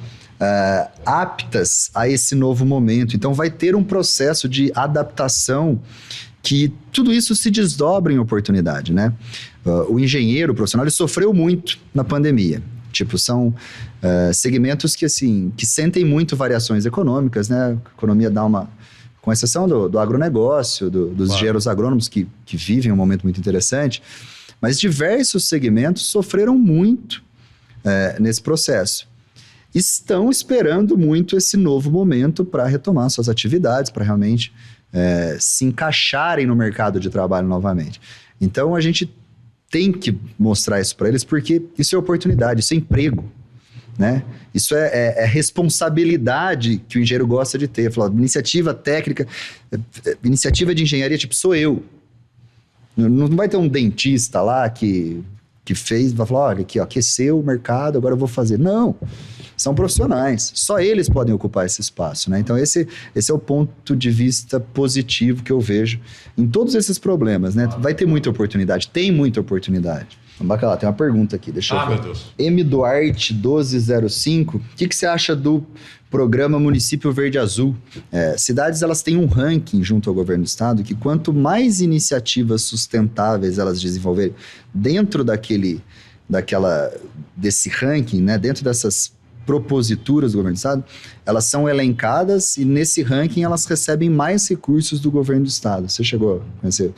aptas a esse novo momento. Então, vai ter um processo de adaptação que tudo isso se desdobra em oportunidade, né? O engenheiro, o profissional, ele sofreu muito na pandemia. Tipo, são segmentos que sentem muito variações econômicas, né? A economia dá uma... Com exceção do agronegócio, dos engenheiros agrônomos que vivem um momento muito interessante, mas diversos segmentos sofreram muito nesse processo. Estão esperando muito esse novo momento para retomar suas atividades, para realmente se encaixarem no mercado de trabalho novamente. Então, a gente tem que mostrar isso para eles, porque isso é oportunidade, isso é emprego, né? Isso é responsabilidade que o engenheiro gosta de ter. Falar, iniciativa técnica, iniciativa de engenharia, tipo, sou eu. Não vai ter um dentista lá que fez, vai falar, olha, aqui, ó, aqueceu o mercado, agora eu vou fazer. Não, são profissionais. Só eles podem ocupar esse espaço, né? Então, esse é o ponto de vista positivo que eu vejo em todos esses problemas, né? Vai ter muita oportunidade, tem muita oportunidade. Bacana, tem uma pergunta aqui, deixa eu ver. Meu Deus. M. Duarte 1205, o que você acha do programa Município Verde Azul? Cidades, elas têm um ranking junto ao governo do estado que quanto mais iniciativas sustentáveis elas desenvolverem dentro desse ranking, né, dentro dessas proposituras do governo do estado, elas são elencadas e nesse ranking elas recebem mais recursos do governo do estado. Você chegou a conhecer?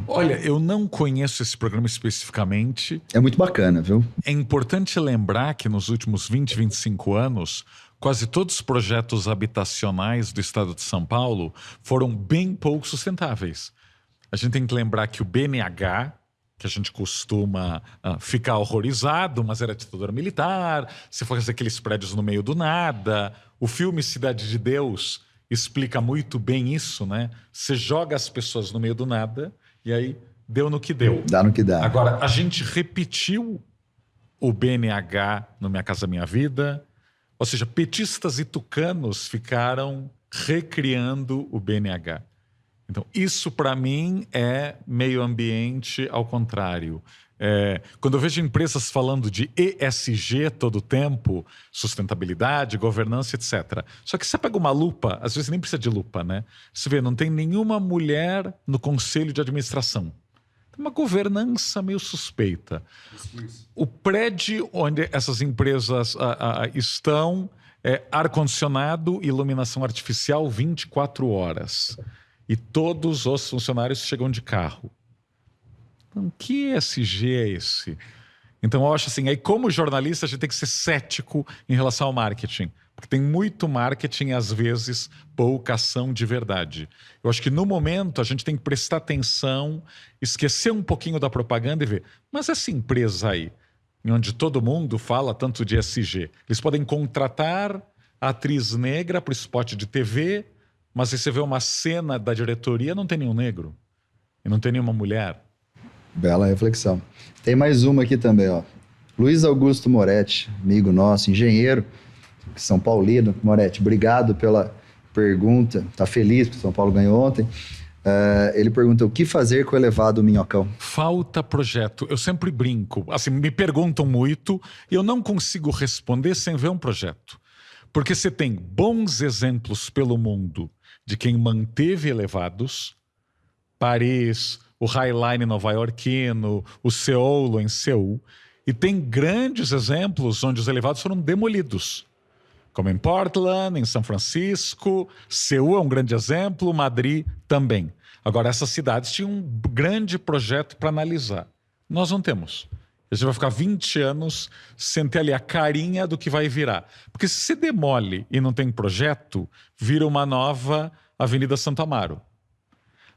Olha, eu não conheço esse programa especificamente. É muito bacana, viu? É importante lembrar que nos últimos 20, 25 anos, quase todos os projetos habitacionais do estado de São Paulo foram bem pouco sustentáveis. A gente tem que lembrar que o BNH, que a gente costuma ficar horrorizado, mas era ditadura militar, você faz aqueles prédios no meio do nada. O filme Cidade de Deus explica muito bem isso, né? Você joga as pessoas no meio do nada e aí deu no que deu. Dá no que dá. Agora, a gente repetiu o BNH no Minha Casa Minha Vida, Ou seja, petistas e tucanos ficaram recriando o BNH. Então, isso para mim é meio ambiente ao contrário. Quando eu vejo empresas falando de ESG todo o tempo, sustentabilidade, governança, etc. Só que você pega uma lupa, às vezes nem precisa de lupa, né? Você vê, não tem nenhuma mulher no conselho de administração. Tem uma governança meio suspeita. O prédio onde essas empresas estão é ar-condicionado e iluminação artificial 24 horas. E todos os funcionários chegam de carro. Então, que ESG é esse? Então, eu acho assim, aí como jornalista, a gente tem que ser cético em relação ao marketing. Porque tem muito marketing, às vezes, pouca ação de verdade. Eu acho que no momento a gente tem que prestar atenção, esquecer um pouquinho da propaganda e ver, mas essa empresa aí, onde todo mundo fala tanto de ESG, eles podem contratar a atriz negra para o spot de TV, mas se você vê uma cena da diretoria, não tem nenhum negro. E não tem nenhuma mulher. Bela reflexão. Tem mais uma aqui também, ó. Luiz Augusto Moretti, amigo nosso, engenheiro, São Paulino. Moretti, obrigado pela pergunta. Tá feliz porque São Paulo ganhou ontem. Ele pergunta, o que fazer com o elevado Minhocão? Falta projeto. Eu sempre brinco. Assim, me perguntam muito e eu não consigo responder sem ver um projeto. Porque você tem bons exemplos pelo mundo de quem manteve elevados. Paris, o Highline nova-iorquino, o Seoulo em Seul. E tem grandes exemplos onde os elevados foram demolidos. Como em Portland, em São Francisco, Seul é um grande exemplo, Madrid também. Agora, essas cidades tinham um grande projeto para analisar. Nós não temos. A gente vai ficar 20 anos sem ter ali a carinha do que vai virar. Porque se você demole e não tem projeto, vira uma nova Avenida Santo Amaro.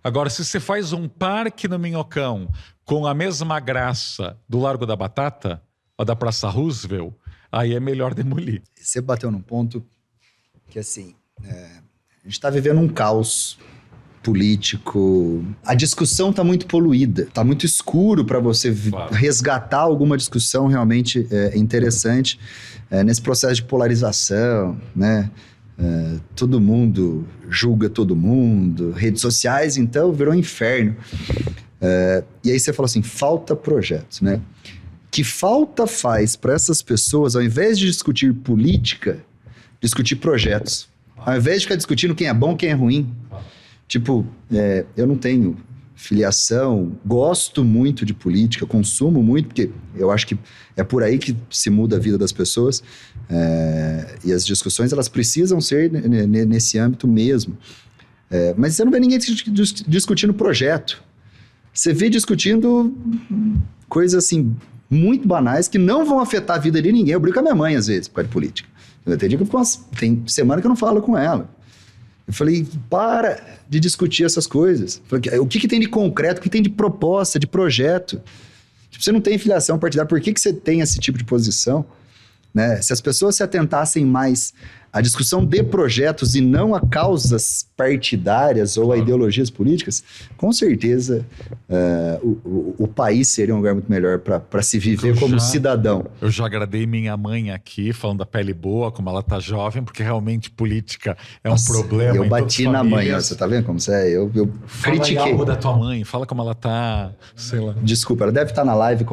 Agora, se você faz um parque no Minhocão com a mesma graça do Largo da Batata, ou da Praça Roosevelt, aí é melhor demolir. Você bateu num ponto que, assim, a gente está vivendo um caos político. A discussão está muito poluída, está muito escuro para você resgatar alguma discussão realmente interessante nesse processo de polarização, né? Todo mundo julga todo mundo, redes sociais, então, virou um inferno. E aí você falou assim, falta projetos, né? Que falta faz para essas pessoas, ao invés de discutir política, discutir projetos. Ao invés de ficar discutindo quem é bom, quem é ruim. Tipo, eu não tenho filiação, gosto muito de política, consumo muito, porque eu acho que é por aí que se muda a vida das pessoas. E as discussões, elas precisam ser nesse âmbito mesmo. Mas você não vê ninguém discutindo projeto. Você vê discutindo coisas assim, muito banais, que não vão afetar a vida de ninguém. Eu brigo com a minha mãe, às vezes, por causa de política. Tem semana que eu não falo com ela. Eu falei, para de discutir essas coisas. Eu falei, o que tem de concreto, o que tem de proposta, de projeto? Tipo, você não tem filiação partidária, por que você tem esse tipo de posição? Né? Se as pessoas se atentassem mais à discussão de projetos e não a causas partidárias ou a ideologias políticas, com certeza o país seria um lugar muito melhor para se viver como cidadão. Eu já agradei minha mãe aqui, falando da pele boa, como ela tá jovem, porque realmente política é um problema. Eu bati na mãe, ó, você tá vendo como você é? Eu critiquei. Fala algo da tua mãe, fala como ela tá, sei lá. Desculpa, ela deve estar na live.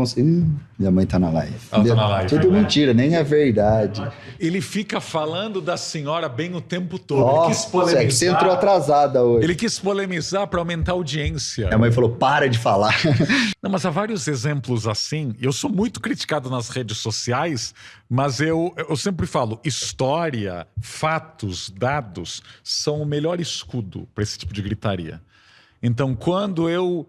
Minha mãe tá na live. Ela tá na live. Tudo mentira, nem é verdade. Ele fica falando da senhora bem o tempo todo. Ele quis polemizar. Você entrou atrasada hoje. Ele quis polemizar para aumentar a audiência. Minha mãe falou, para de falar. Não, mas há vários exemplos assim. Eu sou muito criticado nas redes sociais, mas eu sempre falo, história, fatos, dados são o melhor escudo para esse tipo de gritaria. Então, quando eu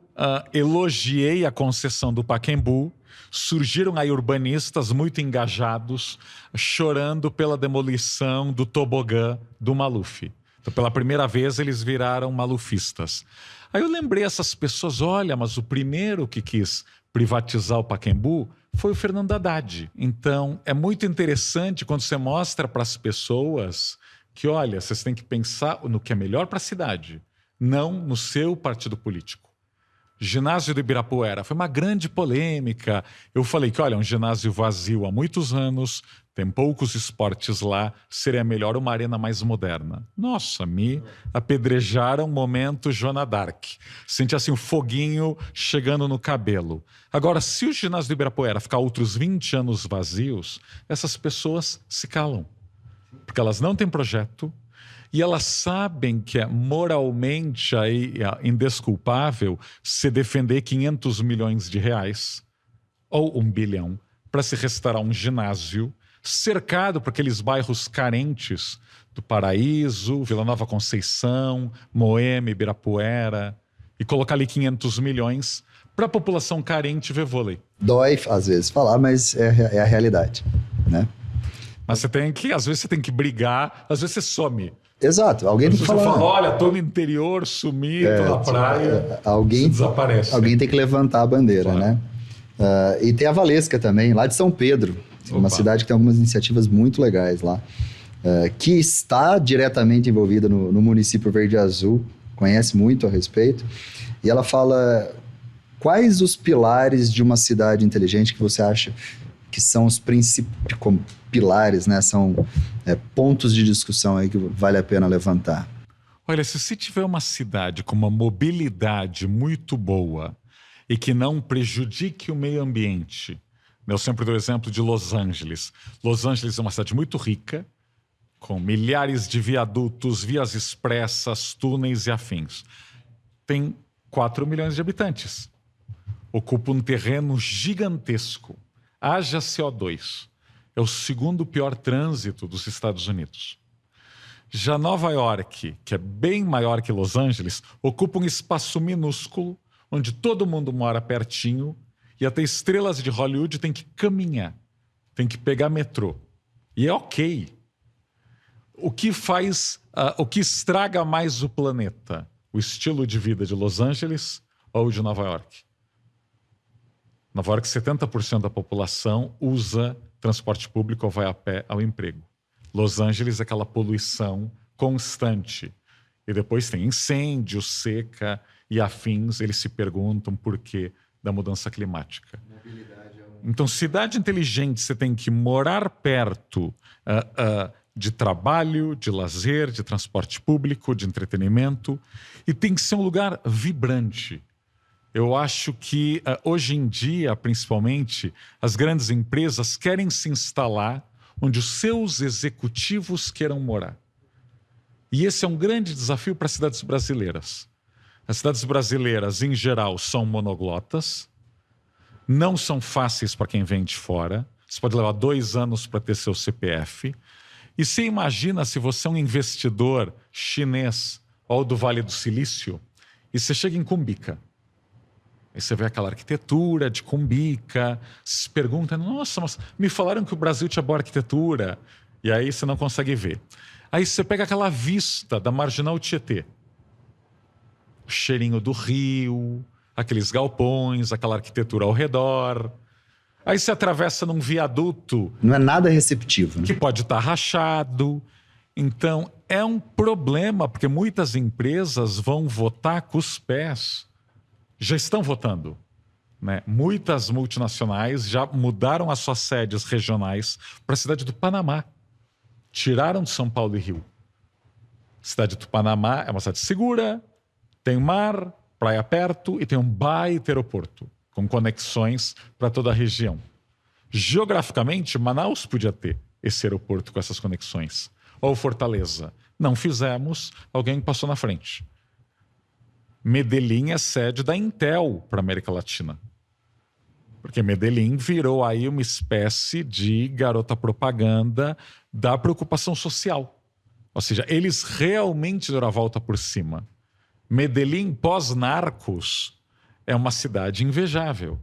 elogiei a concessão do Pacaembu, surgiram aí urbanistas muito engajados, chorando pela demolição do tobogã do Maluf. Então, pela primeira vez, eles viraram malufistas. Aí eu lembrei essas pessoas, olha, mas o primeiro que quis privatizar o Pacaembu foi o Fernando Haddad. Então, é muito interessante quando você mostra para as pessoas que, olha, vocês têm que pensar no que é melhor para a cidade, não no seu partido político. Ginásio do Ibirapuera. Foi uma grande polêmica. Eu falei que, olha, um ginásio vazio há muitos anos, tem poucos esportes lá, seria melhor uma arena mais moderna. Nossa, me apedrejaram momento Joana Dark. Senti assim o foguinho chegando no cabelo. Agora, se o ginásio do Ibirapuera ficar outros 20 anos vazios, essas pessoas se calam. Porque elas não têm projeto, e elas sabem que é moralmente indesculpável se defender 500 milhões de reais ou 1 bilhão para se restaurar um ginásio cercado por aqueles bairros carentes do Paraíso, Vila Nova Conceição, Moema, Ibirapuera, e colocar ali 500 milhões para a população carente ver vôlei. Dói, às vezes, falar, mas é a realidade, né? Mas às vezes você tem que brigar, às vezes você some. Exato, alguém tem que falar. Você fala, olha, tô no interior, sumi, tô na praia, alguém desaparece. Alguém tem que levantar a bandeira, claro, né? E tem a Valesca também, lá de São Pedro, uma cidade que tem algumas iniciativas muito legais lá, que está diretamente envolvida no município Verde e Azul, conhece muito a respeito, e ela fala quais os pilares de uma cidade inteligente que você acha que são os principais pilares, né? São pontos de discussão aí que vale a pena levantar. Olha, se você tiver uma cidade com uma mobilidade muito boa e que não prejudique o meio ambiente, eu sempre dou o exemplo de Los Angeles. Los Angeles é uma cidade muito rica, com milhares de viadutos, vias expressas, túneis e afins. Tem 4 milhões de habitantes. Ocupa um terreno gigantesco. Haja CO2. É o segundo pior trânsito dos Estados Unidos. Já Nova York, que é bem maior que Los Angeles, ocupa um espaço minúsculo, onde todo mundo mora pertinho, e até estrelas de Hollywood têm que caminhar, têm que pegar metrô. E é ok. O que estraga mais o planeta? O estilo de vida de Los Angeles ou de Nova York? Nova York, 70% da população usa transporte público ou vai a pé ao emprego. Los Angeles é aquela poluição constante. E depois tem incêndio, seca e afins. Eles se perguntam por quê da mudança climática. Então, cidade inteligente, você tem que morar perto de trabalho, de lazer, de transporte público, de entretenimento. E tem que ser um lugar vibrante. Eu acho que, hoje em dia, principalmente, as grandes empresas querem se instalar onde os seus executivos queiram morar. E esse é um grande desafio para as cidades brasileiras. As cidades brasileiras, em geral, são monoglotas, não são fáceis para quem vem de fora. Você pode levar 2 anos para ter seu CPF. E você imagina se você é um investidor chinês ou do Vale do Silício e você chega em Cumbica. Aí você vê aquela arquitetura de Cumbica, se pergunta, nossa, mas me falaram que o Brasil tinha boa arquitetura. E aí você não consegue ver. Aí você pega aquela vista da Marginal Tietê. O cheirinho do rio, aqueles galpões, aquela arquitetura ao redor. Aí você atravessa num viaduto... Não é nada receptivo, né? Que pode estar rachado. Então, é um problema, porque muitas empresas vão votar com os pés. Já estão votando, né? Muitas multinacionais já mudaram as suas sedes regionais para a cidade do Panamá. Tiraram de São Paulo e Rio. A cidade do Panamá é uma cidade segura, tem mar, praia perto e tem um baita aeroporto, com conexões para toda a região. Geograficamente, Manaus podia ter esse aeroporto com essas conexões. Ou Fortaleza. Não fizemos, alguém passou na frente. Medellín é sede da Intel para a América Latina. Porque Medellín virou aí uma espécie de garota propaganda da preocupação social. Ou seja, eles realmente deram a volta por cima. Medellín, pós-Narcos, é uma cidade invejável.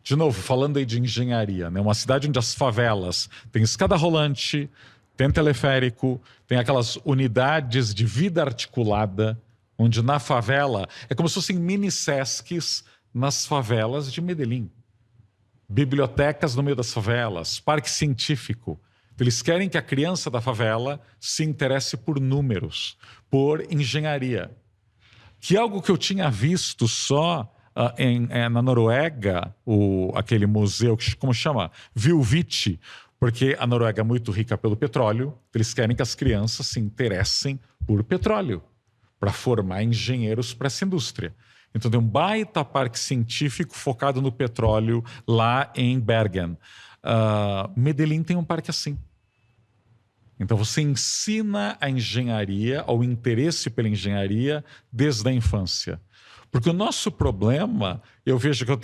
De novo, falando aí de engenharia, né? Uma cidade onde as favelas têm escada rolante, tem teleférico, tem aquelas unidades de vida articulada, onde na favela é como se fossem mini-sescs nas favelas de Medellín. Bibliotecas no meio das favelas, parque científico. Eles querem que a criança da favela se interesse por números, por engenharia. Que é algo que eu tinha visto só na Noruega, aquele museu, como chama? Vilvite, porque a Noruega é muito rica pelo petróleo, eles querem que as crianças se interessem por petróleo, para formar engenheiros para essa indústria. Então tem um baita parque científico focado no petróleo lá em Bergen. Medellín tem um parque assim. Então você ensina a engenharia, o interesse pela engenharia desde a infância. Porque o nosso problema, eu vejo que eu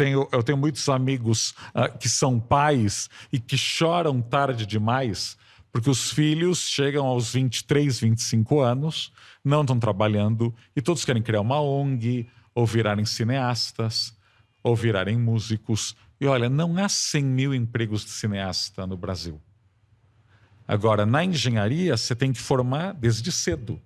tenho muitos amigos que são pais e que choram tarde demais, porque os filhos chegam aos 23, 25 anos, não estão trabalhando e todos querem criar uma ONG, ou virarem cineastas, ou virarem músicos. E olha, não há 100 mil empregos de cineasta no Brasil. Agora, na engenharia, você tem que formar desde cedo.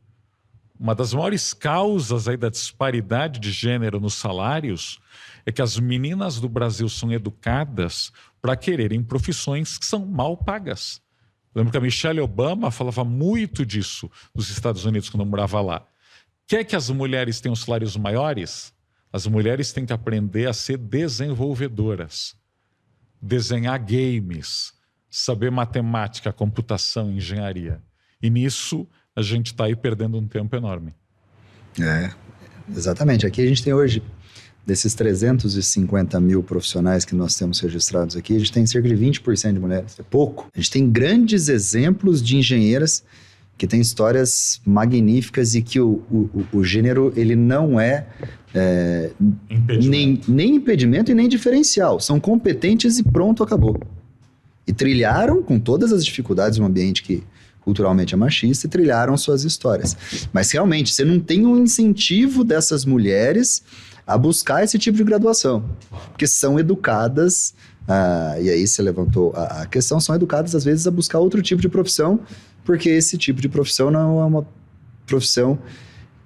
Uma das maiores causas aí da disparidade de gênero nos salários é que as meninas do Brasil são educadas para quererem profissões que são mal pagas. Eu lembro que a Michelle Obama falava muito disso nos Estados Unidos quando eu morava lá. Quer que as mulheres tenham salários maiores? As mulheres têm que aprender a ser desenvolvedoras, desenhar games, saber matemática, computação, engenharia. E nisso a gente está aí perdendo um tempo enorme. Exatamente. Aqui a gente tem hoje, desses 350 mil profissionais que nós temos registrados aqui, a gente tem cerca de 20% de mulheres. É pouco. A gente tem grandes exemplos de engenheiras que têm histórias magníficas e que o gênero ele não é nem impedimento e nem diferencial. São competentes e pronto, acabou. E trilharam, com todas as dificuldades, um ambiente que culturalmente é machista, e trilharam suas histórias. Mas realmente, você não tem um incentivo dessas mulheres a buscar esse tipo de graduação. Porque são educadas, e aí você levantou a questão, são educadas às vezes a buscar outro tipo de profissão, porque esse tipo de profissão não é uma profissão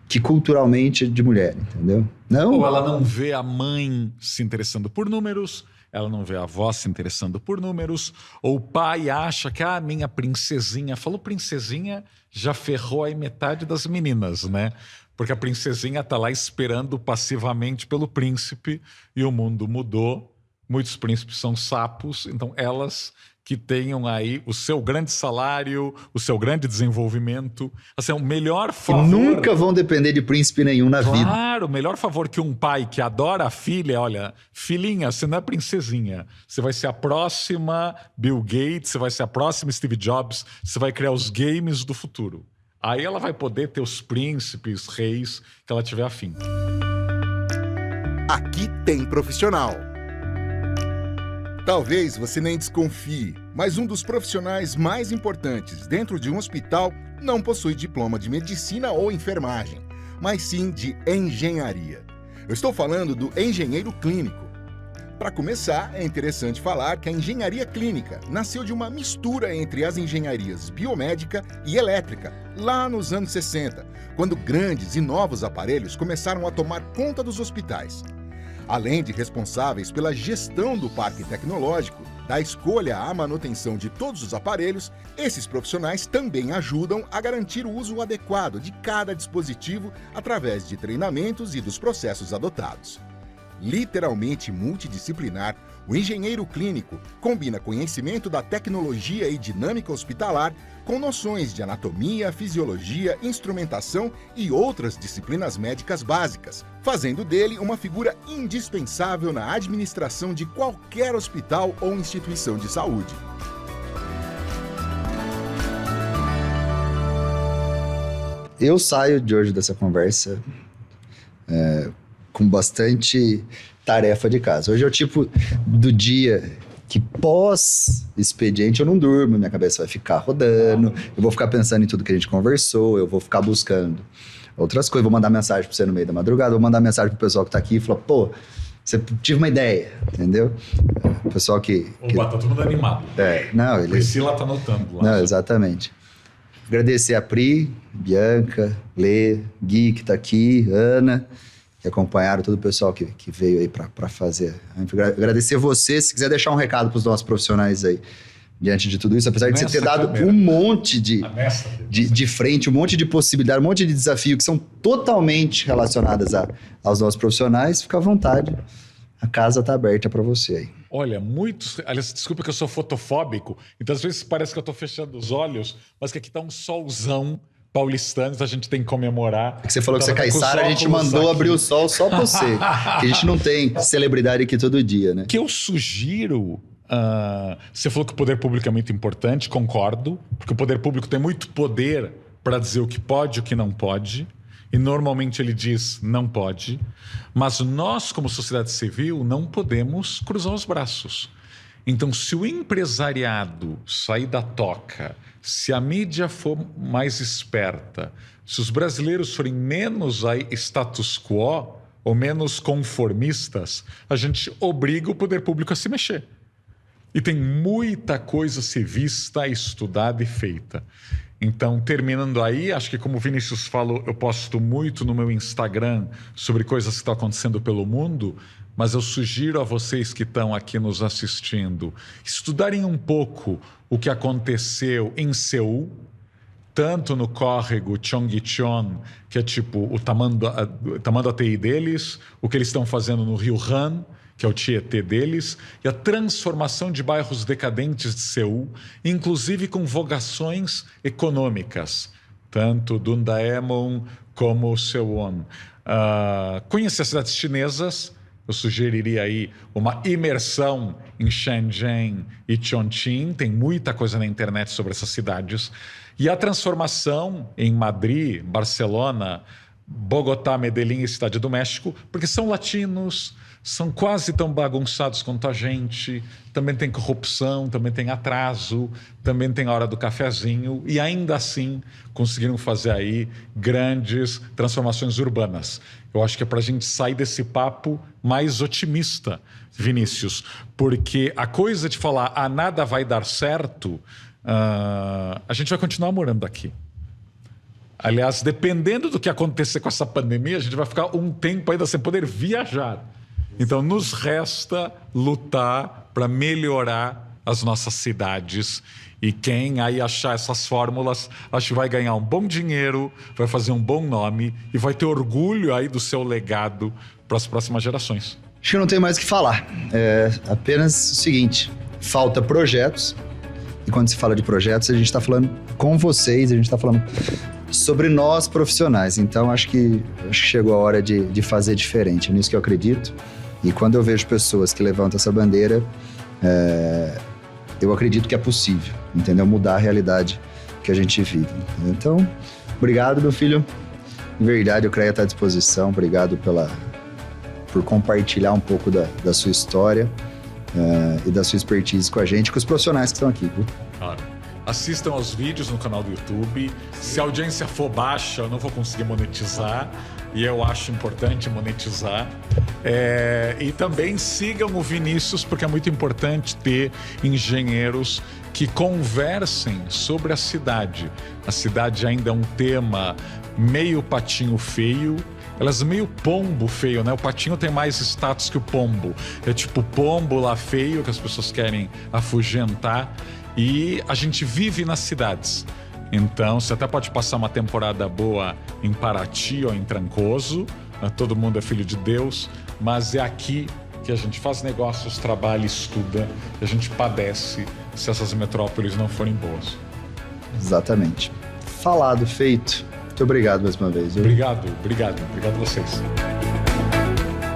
que culturalmente é de mulher, entendeu? Não. Ou ela não vê a mãe se interessando por números, ela não vê a avó se interessando por números, ou o pai acha que a minha princesinha, falou princesinha, já ferrou aí metade das meninas, né? Porque a princesinha está lá esperando passivamente pelo príncipe e o mundo mudou, muitos príncipes são sapos, então elas que tenham aí o seu grande salário, o seu grande desenvolvimento, assim, o melhor favor... E nunca vão depender de príncipe nenhum na vida. Claro, o melhor favor que um pai que adora a filha, olha, filhinha, você não é princesinha, você vai ser a próxima Bill Gates, você vai ser a próxima Steve Jobs, você vai criar os games do futuro. Aí ela vai poder ter os príncipes, reis, que ela tiver afim. Aqui tem profissional. Talvez você nem desconfie, mas um dos profissionais mais importantes dentro de um hospital não possui diploma de medicina ou enfermagem, mas sim de engenharia. Eu estou falando do engenheiro clínico. Para começar, é interessante falar que a engenharia clínica nasceu de uma mistura entre as engenharias biomédica e elétrica, lá nos anos 60, quando grandes e novos aparelhos começaram a tomar conta dos hospitais. Além de responsáveis pela gestão do parque tecnológico, da escolha à manutenção de todos os aparelhos, esses profissionais também ajudam a garantir o uso adequado de cada dispositivo através de treinamentos e dos processos adotados. Literalmente multidisciplinar, o engenheiro clínico combina conhecimento da tecnologia e dinâmica hospitalar com noções de anatomia, fisiologia, instrumentação e outras disciplinas médicas básicas, fazendo dele uma figura indispensável na administração de qualquer hospital ou instituição de saúde. Eu saio de hoje dessa conversa com bastante tarefa de casa. Hoje é o tipo do dia que pós-expediente eu não durmo, minha cabeça vai ficar rodando, eu vou ficar pensando em tudo que a gente conversou, eu vou ficar buscando outras coisas, vou mandar mensagem pra você no meio da madrugada, vou mandar mensagem pro pessoal que tá aqui e falar, pô, você tive uma ideia, entendeu? O pessoal que... Opa, tá todo mundo animado. Não, ele... Priscila tá anotando lá. Não, exatamente. Agradecer a Pri, Bianca, Lê, Gui que tá aqui, Ana, que acompanharam todo o pessoal que veio aí para fazer. Agradecer você, se quiser deixar um recado para os nossos profissionais aí, diante de tudo isso, apesar de você ter dado câmera. um monte de frente, um monte de possibilidade, um monte de desafio que são totalmente relacionadas aos nossos profissionais, fica à vontade. A casa está aberta para você aí. Olha, muitos... Aliás, desculpa que eu sou fotofóbico, então às vezes parece que eu estou fechando os olhos, mas que aqui está um solzão paulistano, então a gente tem que comemorar. É que você falou que você é caiçara, a gente mandou abrir o sol só para você. Que a gente não tem celebridade aqui todo dia, né? O que eu sugiro... você falou que o poder público é muito importante, concordo, porque o poder público tem muito poder para dizer o que pode e o que não pode, e normalmente ele diz não pode, mas nós, como sociedade civil, não podemos cruzar os braços. Então, se o empresariado sair da toca, se a mídia for mais esperta, se os brasileiros forem menos aí status quo ou menos conformistas, a gente obriga o poder público a se mexer. E tem muita coisa a ser vista, estudada e feita. Então, terminando aí, acho que como o Vinícius falou, eu posto muito no meu Instagram sobre coisas que estão acontecendo pelo mundo, mas eu sugiro a vocês que estão aqui nos assistindo estudarem um pouco o que aconteceu em Seul, tanto no córrego Cheonggyecheon, que é tipo o Tamanduateí deles, o que eles estão fazendo no Rio Han, que é o Tietê deles, e a transformação de bairros decadentes de Seul, inclusive com vocações econômicas, tanto Dundaemon como Sewon. Conhecer as cidades chinesas, eu sugeriria aí uma imersão em Shenzhen e Chongqing, tem muita coisa na internet sobre essas cidades, e a transformação em Madrid, Barcelona, Bogotá, Medellín e Cidade do México, porque são latinos, são quase tão bagunçados quanto a gente, também tem corrupção, também tem atraso, também tem a hora do cafezinho, e ainda assim conseguiram fazer aí grandes transformações urbanas. Eu acho que é para a gente sair desse papo mais otimista, Vinícius, porque a coisa de falar nada vai dar certo, a gente vai continuar morando aqui. Aliás, dependendo do que acontecer com essa pandemia, a gente vai ficar um tempo ainda sem poder viajar. Então, nos resta lutar para melhorar as nossas cidades. E quem aí achar essas fórmulas, acho que vai ganhar um bom dinheiro, vai fazer um bom nome e vai ter orgulho aí do seu legado para as próximas gerações. Acho que não tem mais o que falar. É apenas o seguinte, falta projetos. E quando se fala de projetos, a gente está falando com vocês, a gente está falando sobre nós profissionais. Então, acho que chegou a hora de fazer diferente. É nisso que eu acredito. E quando eu vejo pessoas que levantam essa bandeira, eu acredito que é possível, entendeu? Mudar a realidade que a gente vive. Então, obrigado, meu filho. Em verdade, o CREA está à disposição. Obrigado por compartilhar um pouco da sua história e da sua expertise com a gente, com os profissionais que estão aqui. Viu? Claro. Assistam aos vídeos no canal do YouTube. Se a audiência for baixa, eu não vou conseguir monetizar. E eu acho importante monetizar. E também sigam o Vinícius, porque é muito importante ter engenheiros que conversem sobre a cidade. A cidade ainda é um tema meio patinho feio, elas meio pombo feio, né? O patinho tem mais status que o pombo. É tipo pombo lá feio, que as pessoas querem afugentar. E a gente vive nas cidades. Então, você até pode passar uma temporada boa em Paraty ou em Trancoso. Todo mundo é filho de Deus. Mas é aqui que a gente faz negócios, trabalha, estuda. E a gente padece se essas metrópoles não forem boas. Exatamente. Falado, feito. Muito obrigado mais uma vez. Viu? Obrigado a vocês.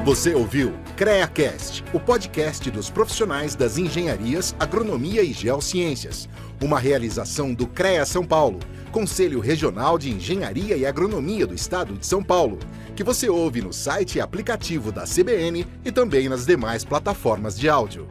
Você ouviu CREAcast, o podcast dos profissionais das engenharias, agronomia e geociências. Uma realização do CREA São Paulo, Conselho Regional de Engenharia e Agronomia do Estado de São Paulo, que você ouve no site e aplicativo da CBN e também nas demais plataformas de áudio.